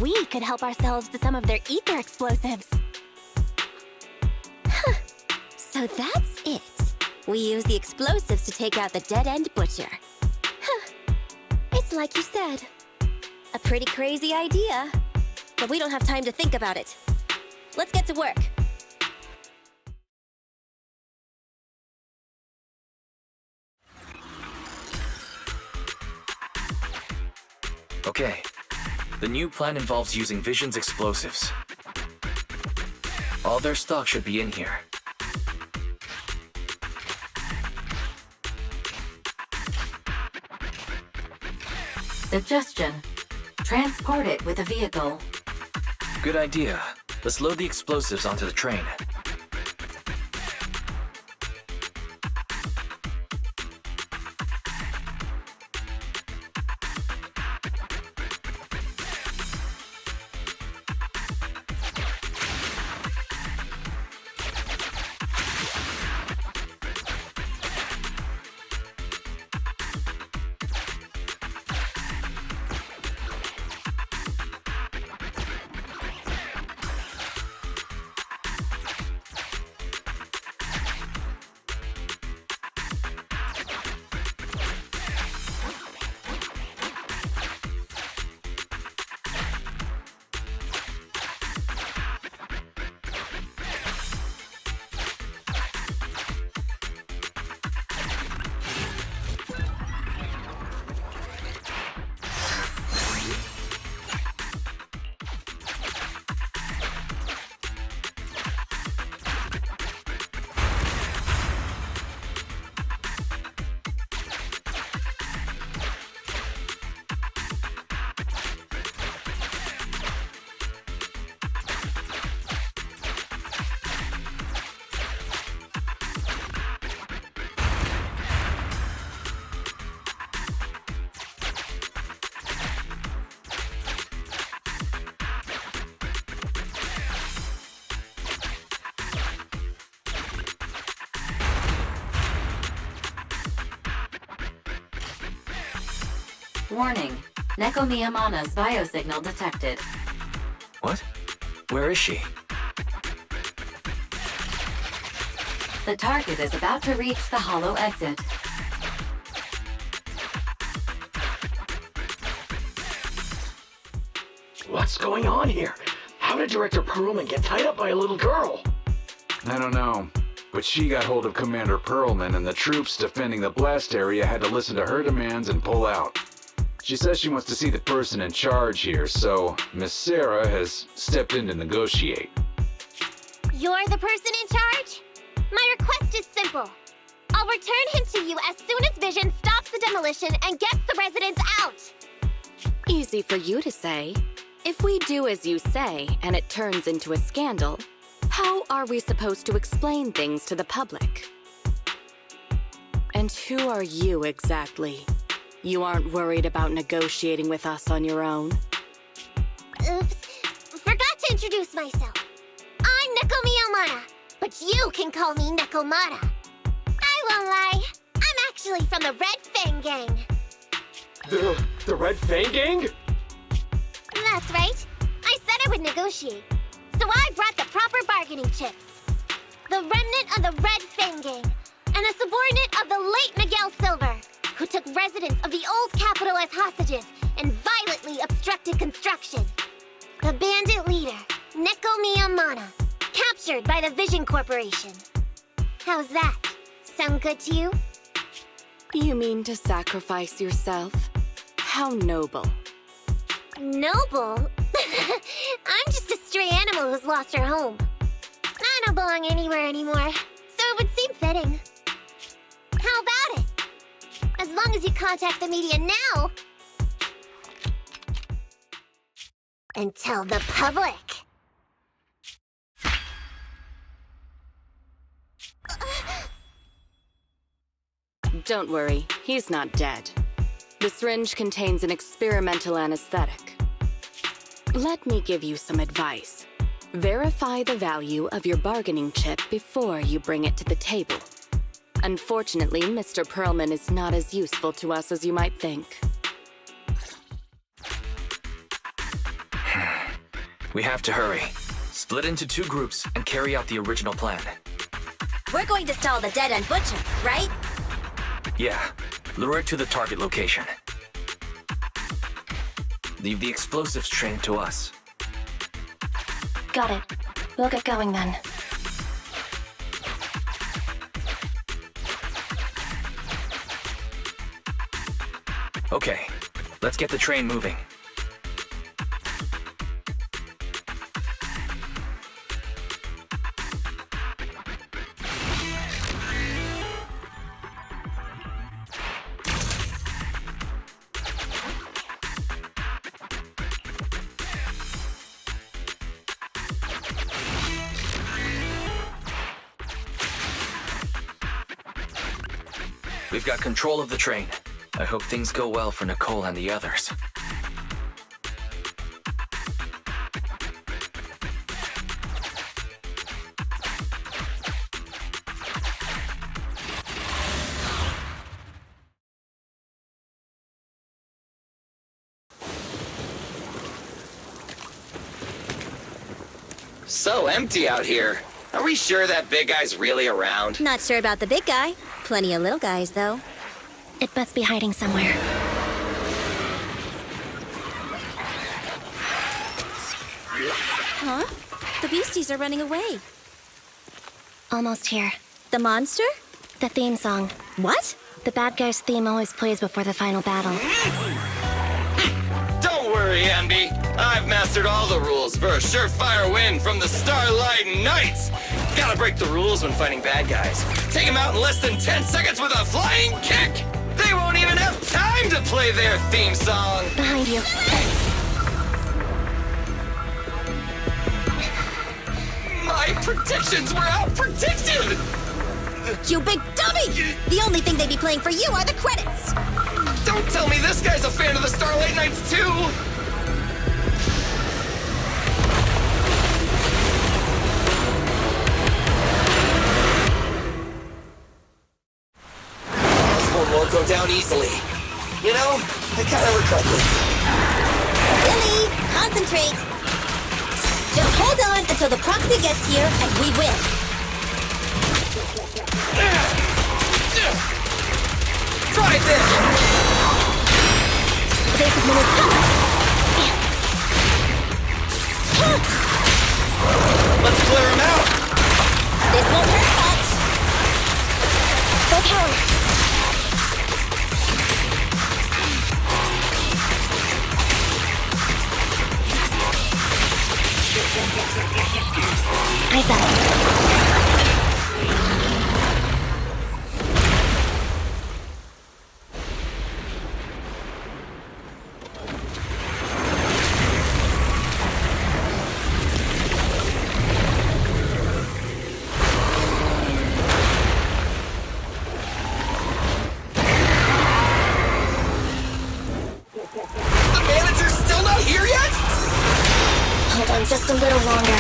We could help ourselves to some of their ether explosives. Huh. So that's it. We use the explosives to take out the dead-end butcher. Huh. It's like you said. A pretty crazy idea. But we don't have time to think about it. Let's get to work. Okay. The new plan involves using Vision's explosives. All their stock should be in here. Suggestion. Transport it with a vehicle. Good idea. Let's load the explosives onto the train. Warning. Neko Miyamana's biosignal detected. What? Where is she? The target is about to reach the hollow exit. What's going on here? How did Director Perlman get tied up by a little girl? I don't know, but she got hold of Commander Perlman, and the troops defending the blast area had to listen to her demands and pull out. She says she wants to see the person in charge here, so Miss Sarah has stepped in to negotiate. You're the person in charge? My request is simple. I'll return him to you as soon as Vision stops the demolition and gets the residents out. Easy for you to say. If we do as you say and it turns into a scandal, how are we supposed to explain things to the public? And who are you exactly? You aren't worried about negotiating with us on your own? Oops. Forgot to introduce myself. I'm Neko Miyamana, but you can call me Nekomata. I won't lie. I'm actually from the Red Fang Gang. The Red Fang Gang? That's right. I said I would negotiate. So I brought the proper bargaining chips. The remnant of the Red Fang Gang, and a subordinate of the late Miguel Silver, who took residents of the old capital as hostages and violently obstructed construction. The bandit leader, Neko Miyamana, captured by the Vision Corporation. How's that? Sound good to you? You mean to sacrifice yourself? How noble. Noble? I'm just a stray animal who's lost her home. I don't belong anywhere anymore, so it would seem fitting. How about it? As long as as you contact the media now. And tell the public. Don't worry, he's not dead. The syringe contains an experimental anesthetic. Let me give you some advice. Verify the value of your bargaining chip before you bring it to the table. Unfortunately, Mr. Perlman is not as useful to us as you might think. We have to hurry. Split into 2 groups and carry out the original plan. We're going to stall the dead-end butcher, right? Yeah, lure it to the target location. Leave the explosives train to us. Got it. We'll get going then. Okay, let's get the train moving. We've got control of the train. I hope things go well for Nicole and the others. So empty out here. Are we sure that big guy's really around? Not sure about the big guy. Plenty of little guys, though. It must be hiding somewhere. Huh? The beasties are running away. Almost here. The monster? The theme song. What? The bad guy's theme always plays before the final battle. Don't worry, Ambi. I've mastered all the rules for a surefire win from the Starlight Knights. Gotta break the rules when fighting bad guys. Take them out in less than 10 seconds with a flying kick. They won't even have time to play their theme song. Behind you. My predictions were out-predicted! You big dummy! The only thing they'd be playing for you are the credits! Don't tell me this guy's a fan of the Starlight Knights, too! This one won't go down easily. You know, I kind of regret this. Billy, concentrate! Just hold on until the proxy gets here and we win. Try this! Basic minute. Let's clear him out! This won't hurt much. Full power. Eyes up. The manager's still not here yet? Hold on just a little longer.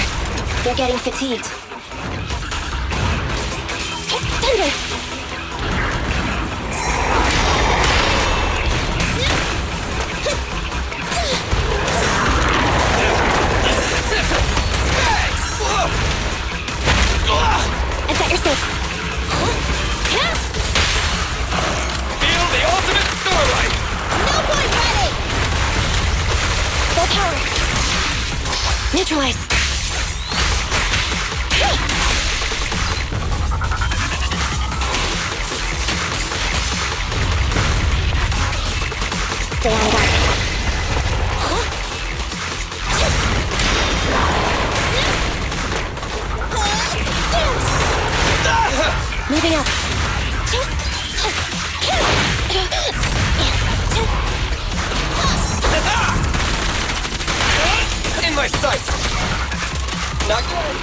They're getting fatigued. Thunder! I've got your six. Feel the ultimate starlight! No point ready! Full power. Neutralize. Stay on guard. Moving up. my sight! Not good.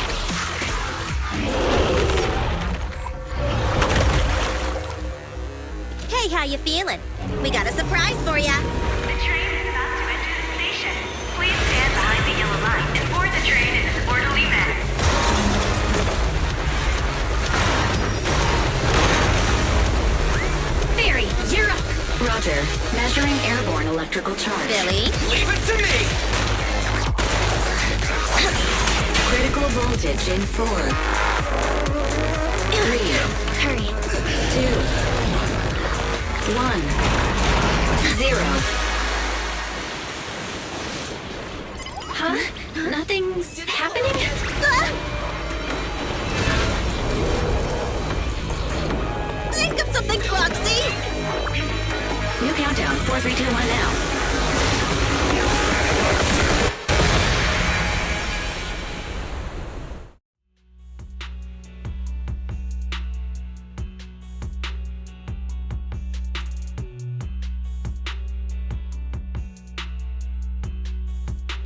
Hey, how you feeling? We got a surprise for ya. The train is about to enter the station. Please stand behind the yellow line and board the train in an orderly manner. Barry, you're up. Roger. Measuring airborne electrical charge. Billy? Leave it to me! Critical voltage in 4, 3, Hurry. 2, 1, 0. Huh? Nothing's happening? Think of something, Foxy! New countdown, 4, 3, 2, 1 now.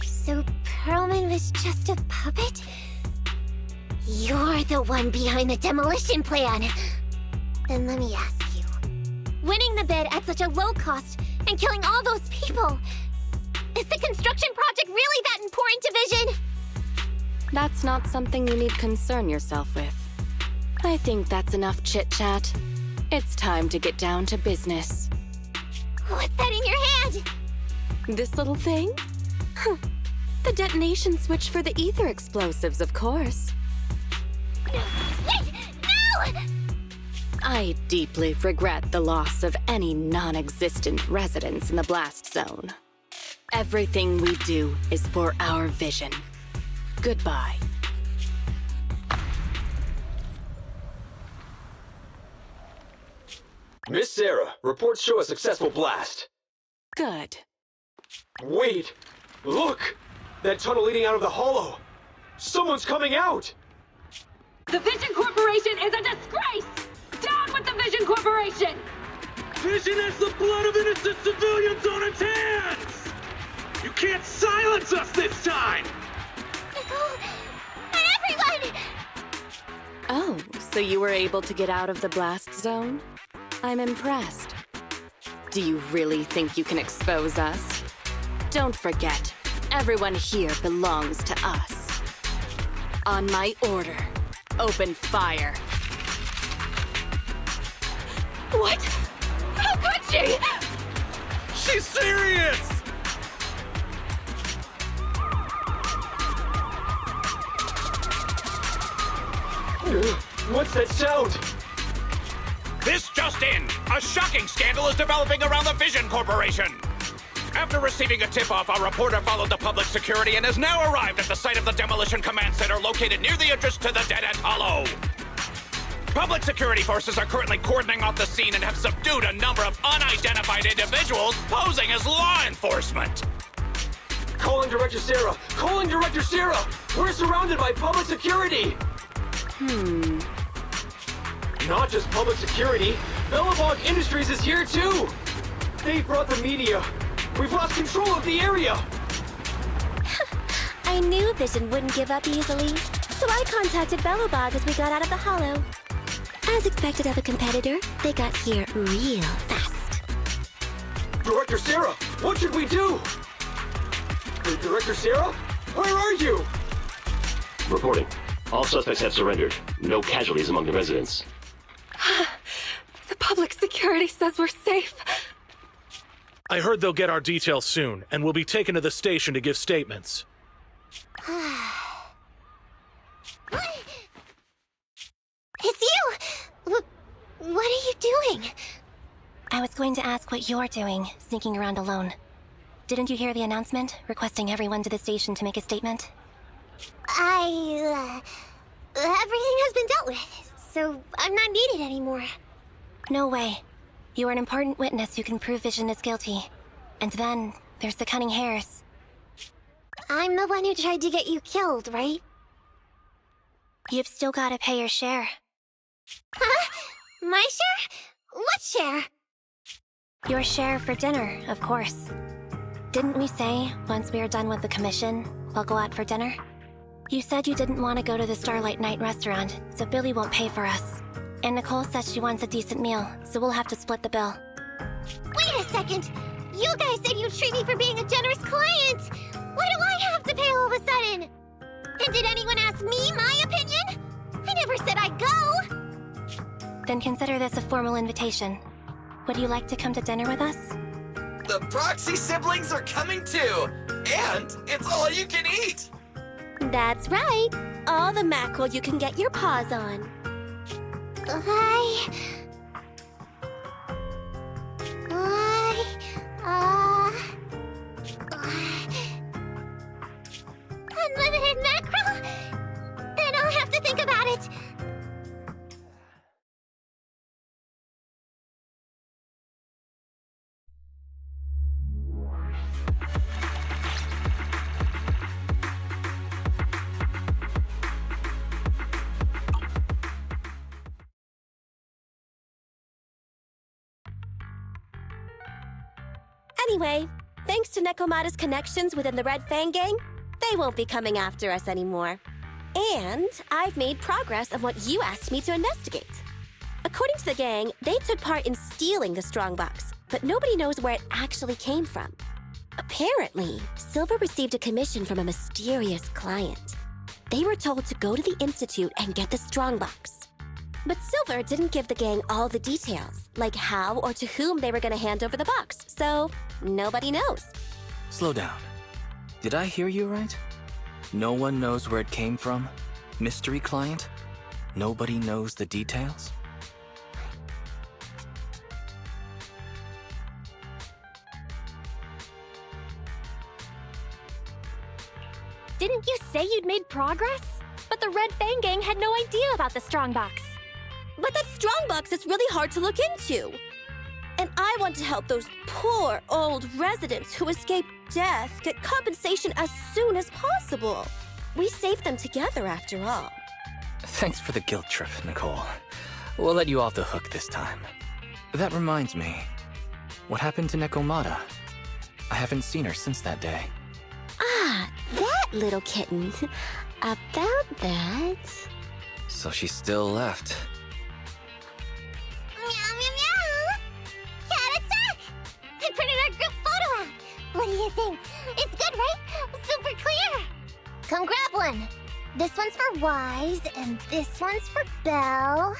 So Perlman was just a puppet? You're the one behind the demolition plan. Then let me ask you. Winning the bid at such a low cost and killing all those people, is the construction project really that important to Vision? That's not something you need concern yourself with. I think that's enough chit-chat. It's time to get down to business. What's that in your hand? This little thing? The detonation switch for the ether explosives, of course. Wait! No! I deeply regret the loss of any non-existent residents in the blast zone. Everything we do is for our vision. Goodbye. Miss Sarah, reports show a successful blast. Good. Wait! Look! That tunnel leading out of the hollow! Someone's coming out! The Vision Corporation is a disgrace! Down with the Vision Corporation! Vision has the blood of innocent civilians on its hands! You can't silence us this time! Nicole! And everyone! Oh, so you were able to get out of the blast zone? I'm impressed. Do you really think you can expose us? Don't forget, everyone here belongs to us. On my order, open fire. What? How could she? She's serious! What's that sound? This just in! A shocking scandal is developing around the Vision Corporation! After receiving a tip-off, our reporter followed the public security and has now arrived at the site of the Demolition Command Center located near the entrance to the Dead End Hollow. Public security forces are currently cordoning off the scene and have subdued a number of unidentified individuals posing as law enforcement. Calling Director Sarah! Calling Director Sarah! We're surrounded by public security! Not just public security, Bellabog Industries is here too! They brought the media. We've lost control of the area! I knew Vision wouldn't give up easily, so I contacted Bellabog as we got out of the hollow. As expected of a competitor, they got here real fast. Director Sarah, what should we do? Director Sarah? Where are you? Reporting. All suspects have surrendered. No casualties among the residents. The public security says we're safe. I heard they'll get our details soon, and we'll be taken to the station to give statements. It's you! What are you doing? I was going to ask what you're doing, sneaking around alone. Didn't you hear the announcement, requesting everyone to the station to make a statement? Everything has been dealt with, so I'm not needed anymore. No way. You are an important witness who can prove Vision is guilty. And then, there's the Cunning Hares. I'm the one who tried to get you killed, right? You've still gotta pay your share. Huh? My share? What share? Your share for dinner, of course. Didn't we say, once we are done with the commission, We'll go out for dinner? You said you didn't want to go to the Starlight Night restaurant, so Billy won't pay for us. And Nicole says she wants a decent meal, so we'll have to split the bill. Wait a second! You guys said you'd treat me for being a generous client! Why do I have to pay all of a sudden? And did anyone ask me my opinion? I never said I'd go! Then consider this a formal invitation. Would you like to come to dinner with us? The Proxy siblings are coming too! And it's all you can eat! That's right. All the mackerel you can get your paws on. Unlimited mackerel? Then I'll have to think about it. Anyway, thanks to Nekomata's connections within the Red Fang gang, they won't be coming after us anymore. And I've made progress on what you asked me to investigate. According to the gang, they took part in stealing the strongbox, but nobody knows where it actually came from. Apparently, Silver received a commission from a mysterious client. They were told to go to the Institute and get the strongbox. But Silver didn't give the gang all the details, like how or to whom they were going to hand over the box, so nobody knows. Slow down. Did I hear you right? No one knows where it came from? Mystery client? Nobody knows the details? Didn't you say you'd made progress? But the Red Fang gang had no idea about the strongbox. But that strongbox is really hard to look into. And I want to help those poor old residents who escaped death get compensation as soon as possible. We saved them together after all. Thanks for the guilt trip, Nicole. We'll let you off the hook this time. That reminds me. What happened to Nekomata? I haven't seen her since that day. Ah, that little kitten. About that... So she still left. Meow, meow, meow! Cat attack! I printed our group photo out! What do you think? It's good, right? Super clear! Come grab one. This one's for Wise, and this one's for Belle.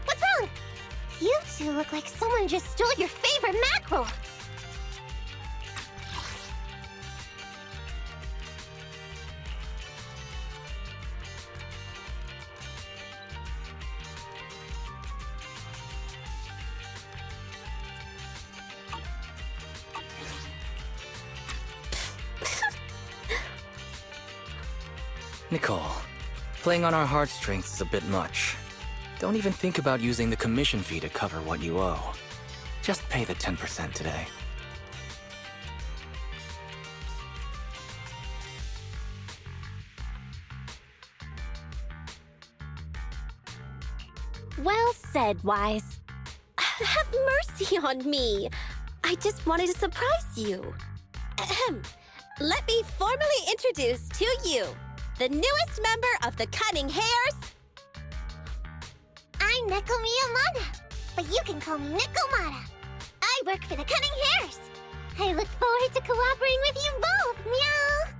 What's wrong? You two look like someone just stole your favorite mackerel. Nicole, playing on our heartstrings is a bit much. Don't even think about using the commission fee to cover what you owe. Just pay the 10% today. Well said, Wise. Have mercy on me. I just wanted to surprise you. Ahem. Let me formally introduce to you the newest member of the Cunning Hares. I'm Neko Miyamada, but you can call me Nekomata. I work for the Cunning Hares. I look forward to cooperating with you both, meow!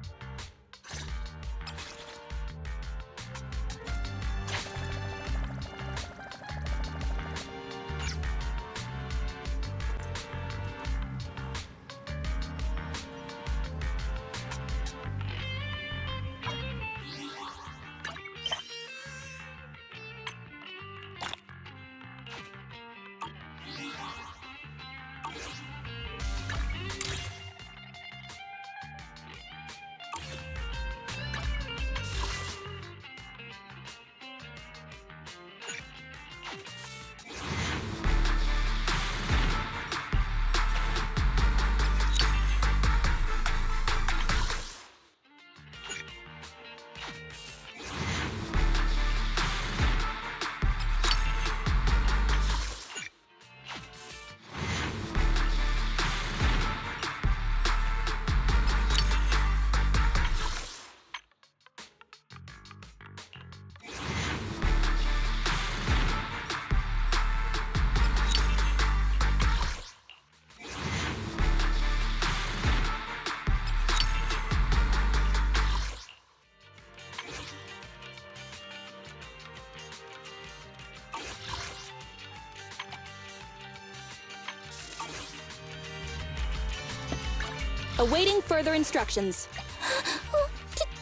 Awaiting further instructions.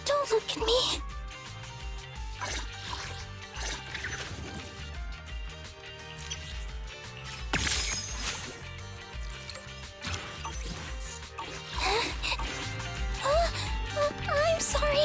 Don't look at me. I'm sorry.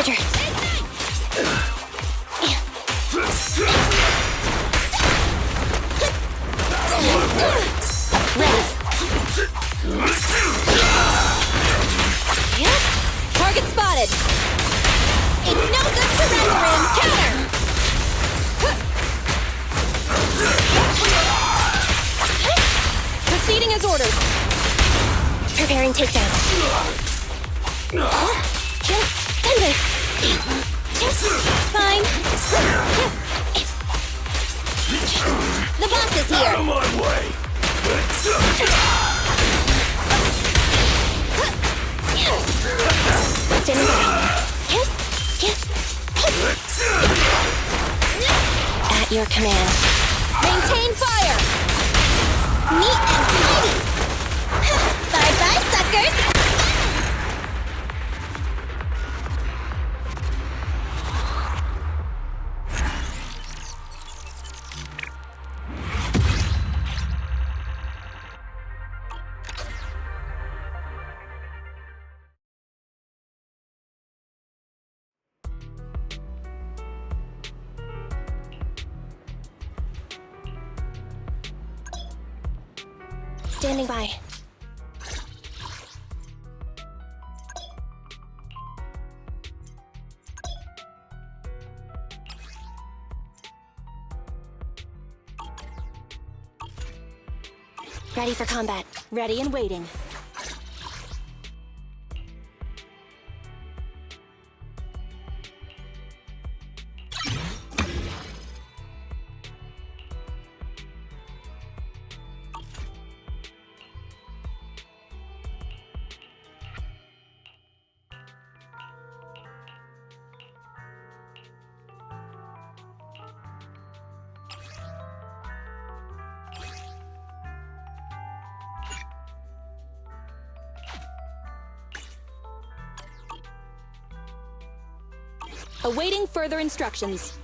Roger. Ready. Yep. Target spotted. It's no good surrendering. Counter. Proceeding as ordered. Preparing takedown. Thunder. Fine. The boss is here. On my way. Standing by. At your command. Maintain fire. Neat and tidy. Bye-bye, suckers. Standing by. Ready for combat. Ready and waiting. Awaiting further instructions.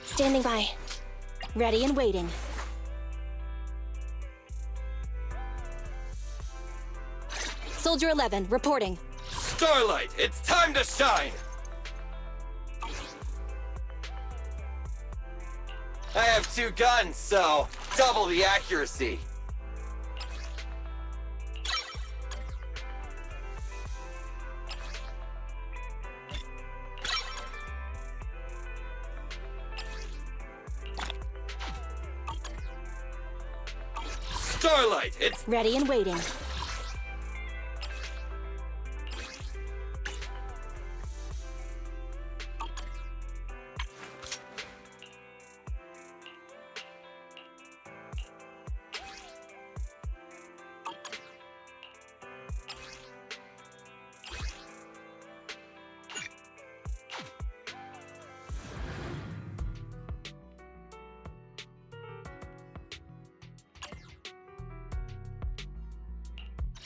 Standing by. Ready and waiting. Soldier 11, reporting. Starlight, it's time to shine! I have 2 guns, so double the accuracy. Starlight, it's ready and waiting.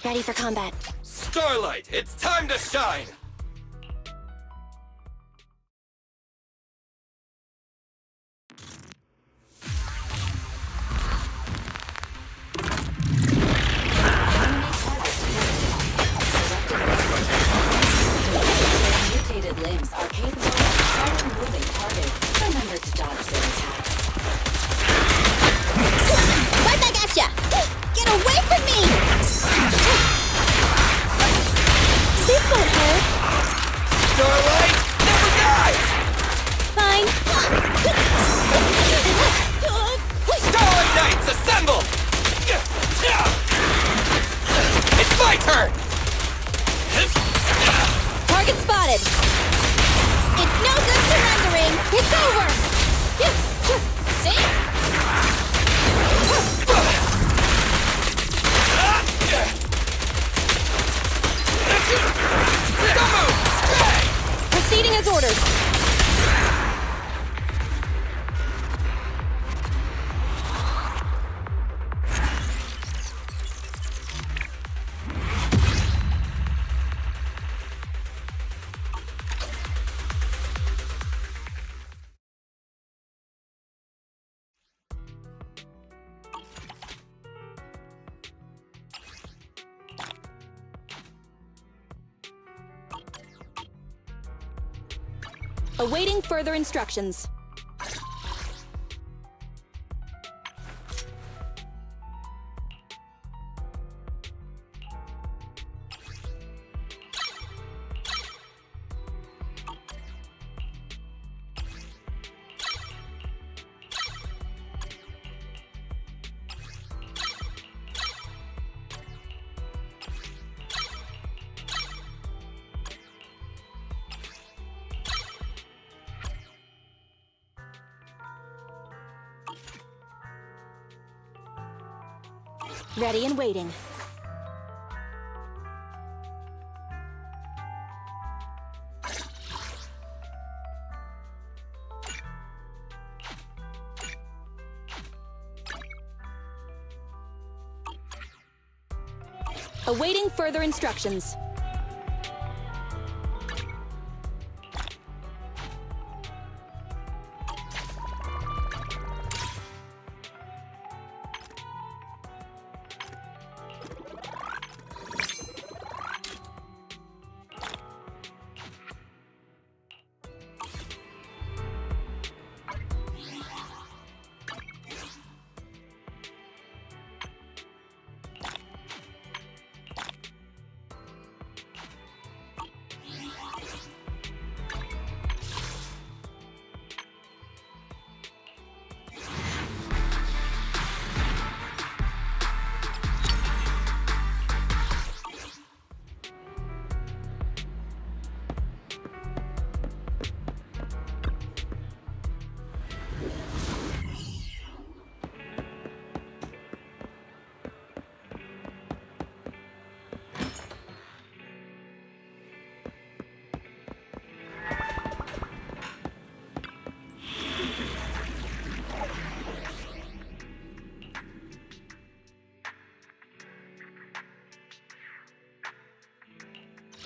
Ready for combat. Starlight, it's time to shine! Mutated limbs are capable of sudden moving targets. Remember to dodge their attacks. Right back at ya! Get away from me! This won't hurt. Starlight never dies! Fine. Starlight Knights, assemble! It's my turn! Target spotted. It's no good surrendering. It's over. See? Don't move! Proceeding as ordered. Awaiting further instructions. Ready and waiting. Awaiting further instructions.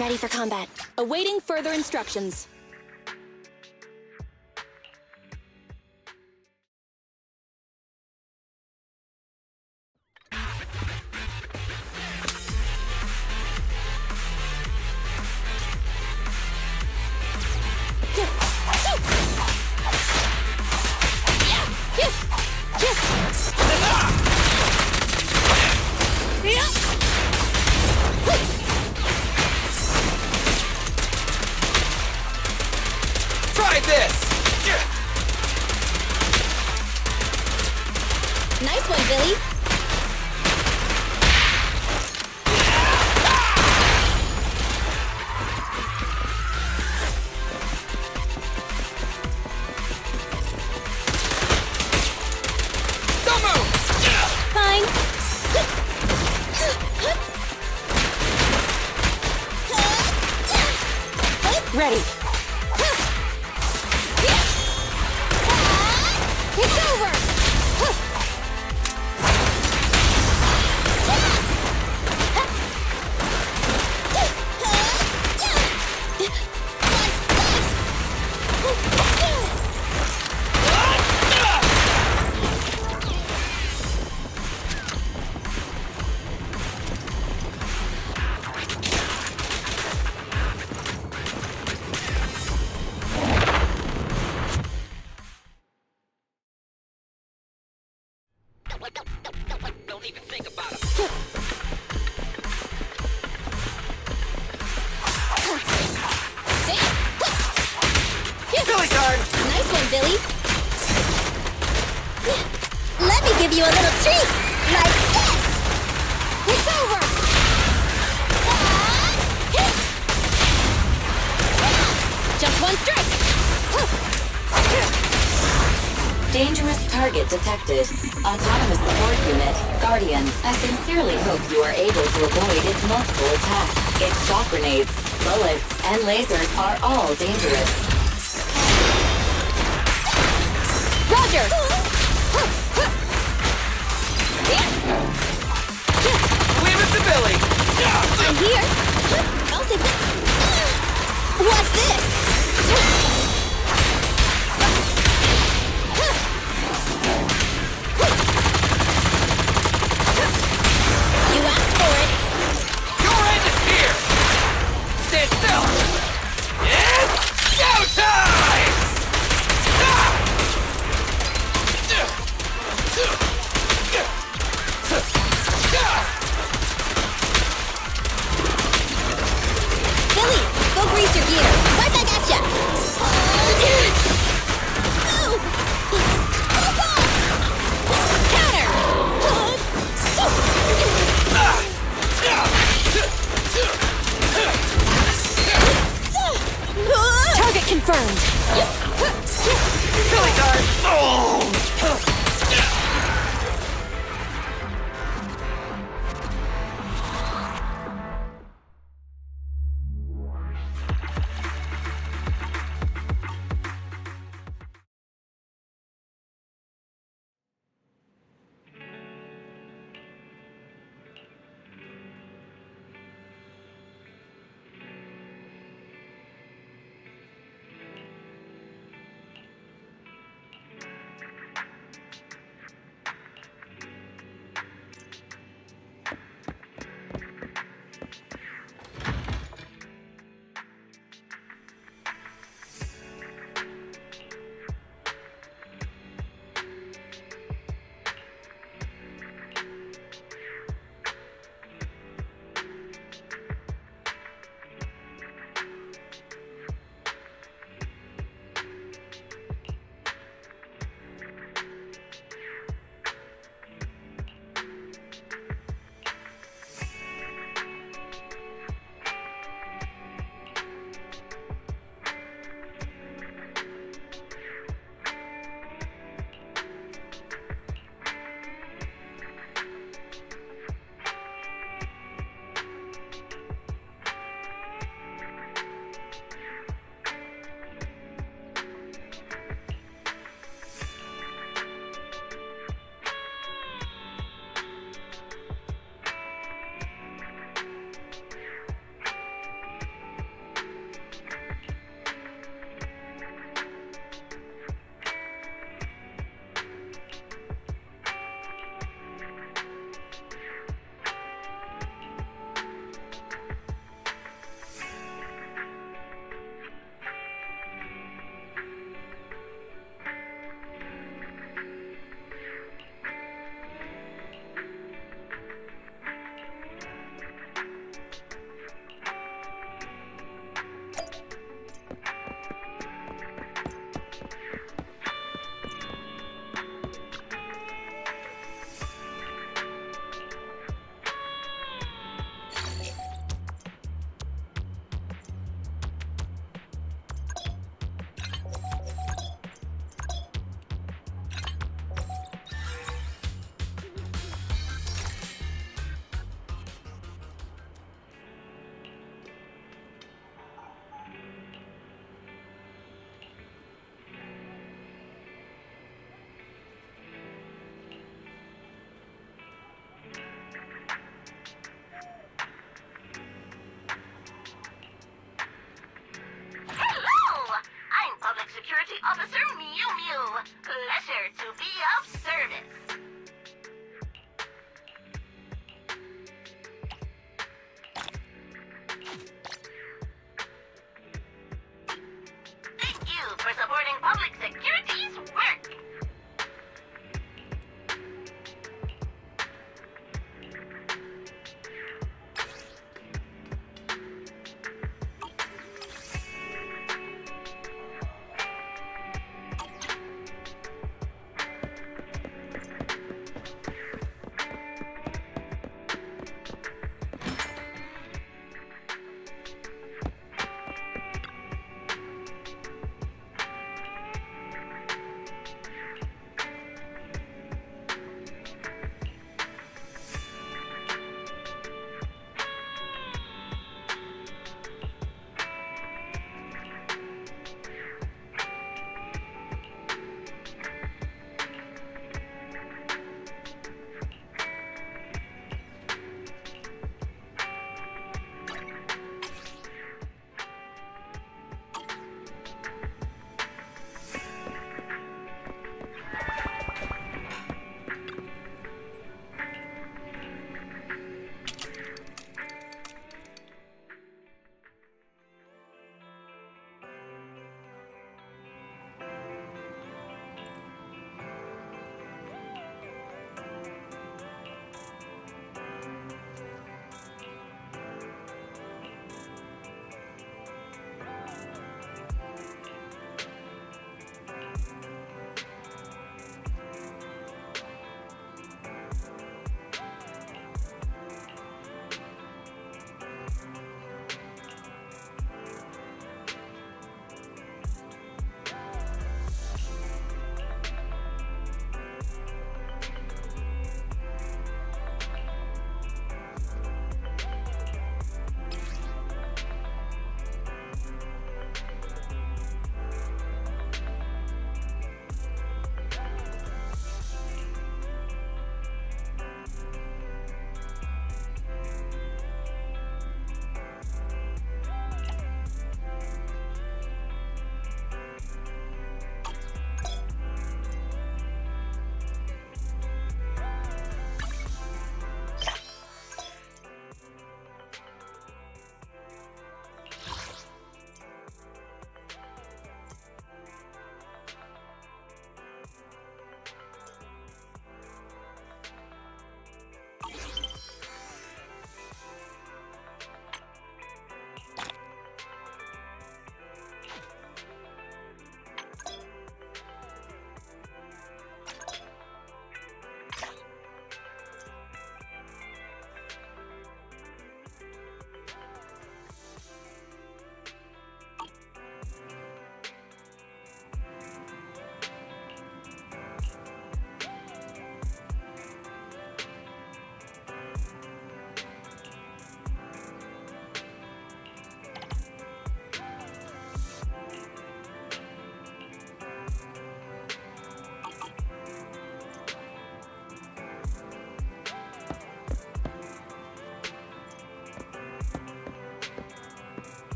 Ready for combat. Awaiting further instructions. Billy. Don't move! Fine. Ready. It's over! Don't even think about it. Billy card! Nice one, Billy. Let me give you a little treat! Like this! It's over! Just one strike! Dangerous target detected. Autonomous support unit, Guardian. I sincerely hope you are able to avoid its multiple attacks. Its shock grenades, bullets, and lasers are all dangerous. Roger! Leave it to Billy! I'm here! I'll take that. What's this? You asked for it! Your end is here! Stand still! It's showtime! Billy, go grease your gear. Right back at ya! Move! Target confirmed. Billy card! Oh!